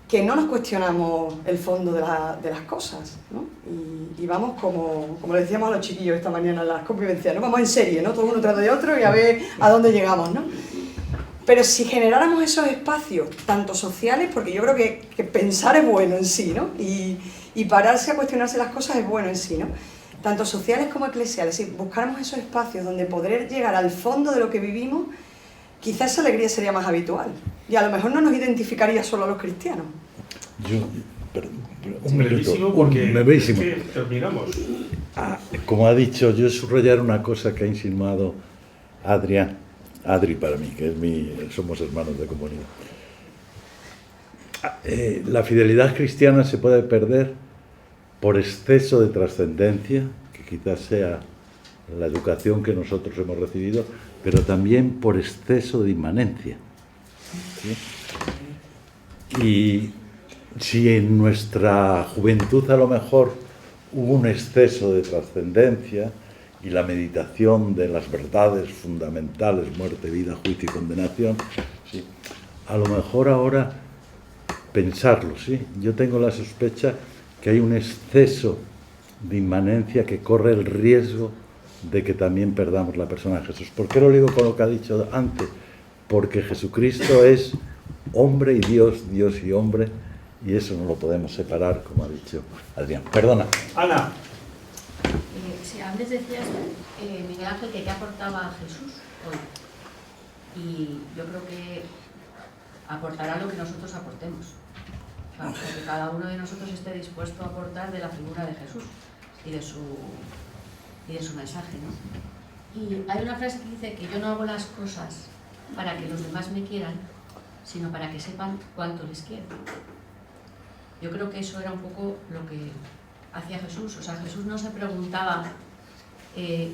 que no nos cuestionamos el fondo de las cosas, ¿no? Y vamos como le decíamos a los chiquillos esta mañana en las convivencias, ¿no? Vamos en serie, ¿no? Todo uno tras de otro y a ver a dónde llegamos, ¿no? Pero si generáramos esos espacios, tanto sociales, porque yo creo que pensar es bueno en sí, ¿no? Y pararse a cuestionarse las cosas es bueno en sí, ¿no? Tanto sociales como eclesiales, si buscáramos esos espacios donde poder llegar al fondo de lo que vivimos, quizás esa alegría sería más habitual. Y a lo mejor no nos identificaría solo a los cristianos. Un brevísimo, porque brevísimo. es que terminamos. Como ha dicho, yo subrayar una cosa que ha insinuado Adri para mí, que somos hermanos de comunidad. La fidelidad cristiana se puede perder por exceso de trascendencia, que quizás sea la educación que nosotros hemos recibido, pero también por exceso de inmanencia. ¿Sí? Y si en nuestra juventud a lo mejor hubo un exceso de trascendencia y la meditación de las verdades fundamentales, muerte, vida, juicio y condenación, ¿sí? A lo mejor ahora pensarlo, ¿sí? Yo tengo la sospecha que hay un exceso de inmanencia que corre el riesgo de que también perdamos la persona de Jesús. ¿Por qué lo digo con lo que ha dicho antes? Porque Jesucristo es hombre y Dios, Dios y hombre, y eso no lo podemos separar, como ha dicho Adrián. Perdona. Ana. Sí, antes decías, Miguel Ángel, que qué aportaba Jesús hoy. Y yo creo que aportará lo que nosotros aportemos. O sea, que cada uno de nosotros esté dispuesto a aportar de la figura de Jesús y de su mensaje, ¿no? Y hay una frase que dice que yo no hago las cosas para que los demás me quieran, sino para que sepan cuánto les quiero. Yo creo que eso era un poco lo que hacía Jesús. O sea, Jesús no se preguntaba qué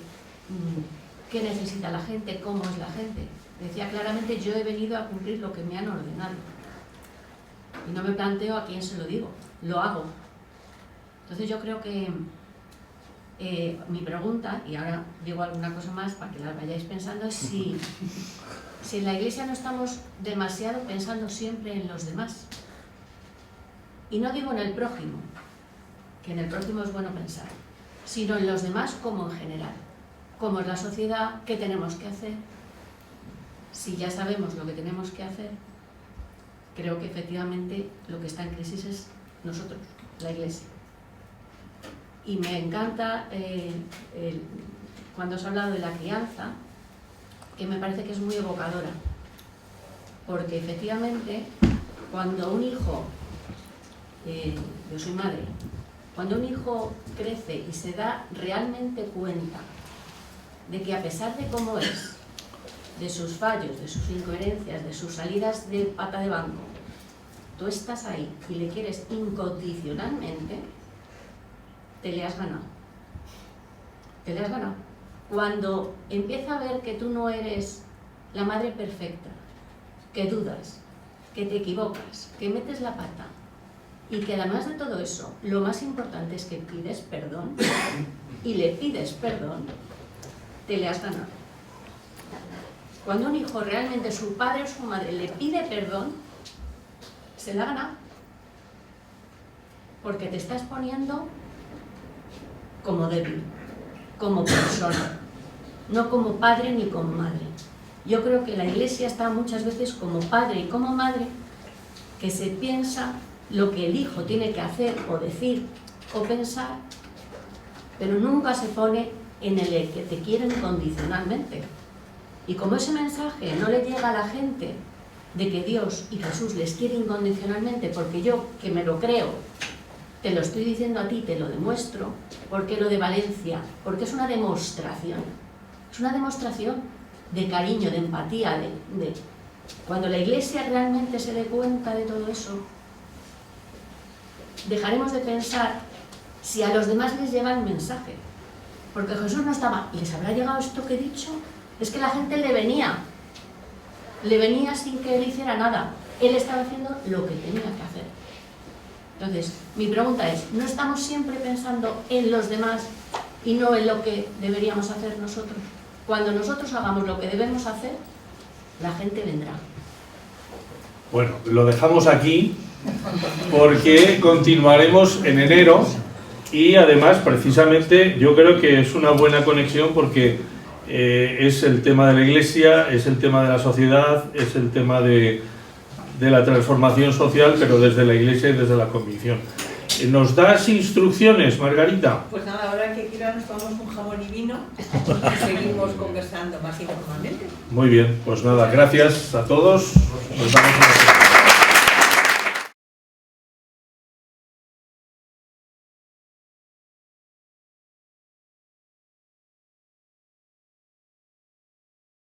necesita la gente, cómo es la gente. Decía claramente, yo he venido a cumplir lo que me han ordenado. Y no me planteo a quién se lo digo, lo hago. Entonces yo creo que mi pregunta, y ahora digo alguna cosa más para que la vayáis pensando, es si en la Iglesia no estamos demasiado pensando siempre en los demás. Y no digo en el prójimo, que en el prójimo es bueno pensar, sino en los demás como en general. Cómo es la sociedad, qué tenemos que hacer. Si ya sabemos lo que tenemos que hacer, creo que efectivamente lo que está en crisis es nosotros, la Iglesia. Y me encanta cuando has hablado de la crianza, que me parece que es muy evocadora. porque efectivamente cuando un hijo, yo soy madre, cuando un hijo crece y se da realmente cuenta de que a pesar de cómo es, de sus fallos, de sus incoherencias, de sus salidas de pata de banco, tú estás ahí y le quieres incondicionalmente, te le has ganado. Te le has ganado. Cuando empieza a ver que tú no eres la madre perfecta, que dudas, que te equivocas, que metes la pata, y que además de todo eso, lo más importante es que pides perdón, y le pides perdón, te le has ganado. Cuando un hijo realmente, su padre o su madre, le pide perdón, se le ha ganado. Porque te estás poniendo como débil, como persona, no como padre ni como madre. Yo creo que la Iglesia está muchas veces como padre y como madre, que se piensa lo que el hijo tiene que hacer o decir o pensar, pero nunca se pone en el que te quieren condicionalmente. Y como ese mensaje no le llega a la gente de que Dios y Jesús les quiere incondicionalmente, porque yo, que me lo creo, te lo estoy diciendo a ti, te lo demuestro, porque lo de Valencia, porque es una demostración de cariño, de empatía, de cuando la Iglesia realmente se dé cuenta de todo eso, dejaremos de pensar si a los demás les llega el mensaje, porque Jesús no estaba, ¿les habrá llegado esto que he dicho? Es que la gente le venía sin que él hiciera nada, él estaba haciendo lo que tenía que hacer. Entonces, mi pregunta es, ¿no estamos siempre pensando en los demás y no en lo que deberíamos hacer nosotros? Cuando nosotros hagamos lo que debemos hacer, la gente vendrá. Bueno, lo dejamos aquí porque continuaremos en enero y además precisamente yo creo que es una buena conexión porque es el tema de la Iglesia, es el tema de la sociedad, es el tema de la transformación social, pero desde la Iglesia y desde la convicción. ¿Nos das instrucciones, Margarita? Pues nada, ahora que quiera nos tomamos un jamón y vino y seguimos conversando más informalmente. Muy bien, pues nada, gracias a todos. Nos vemos en la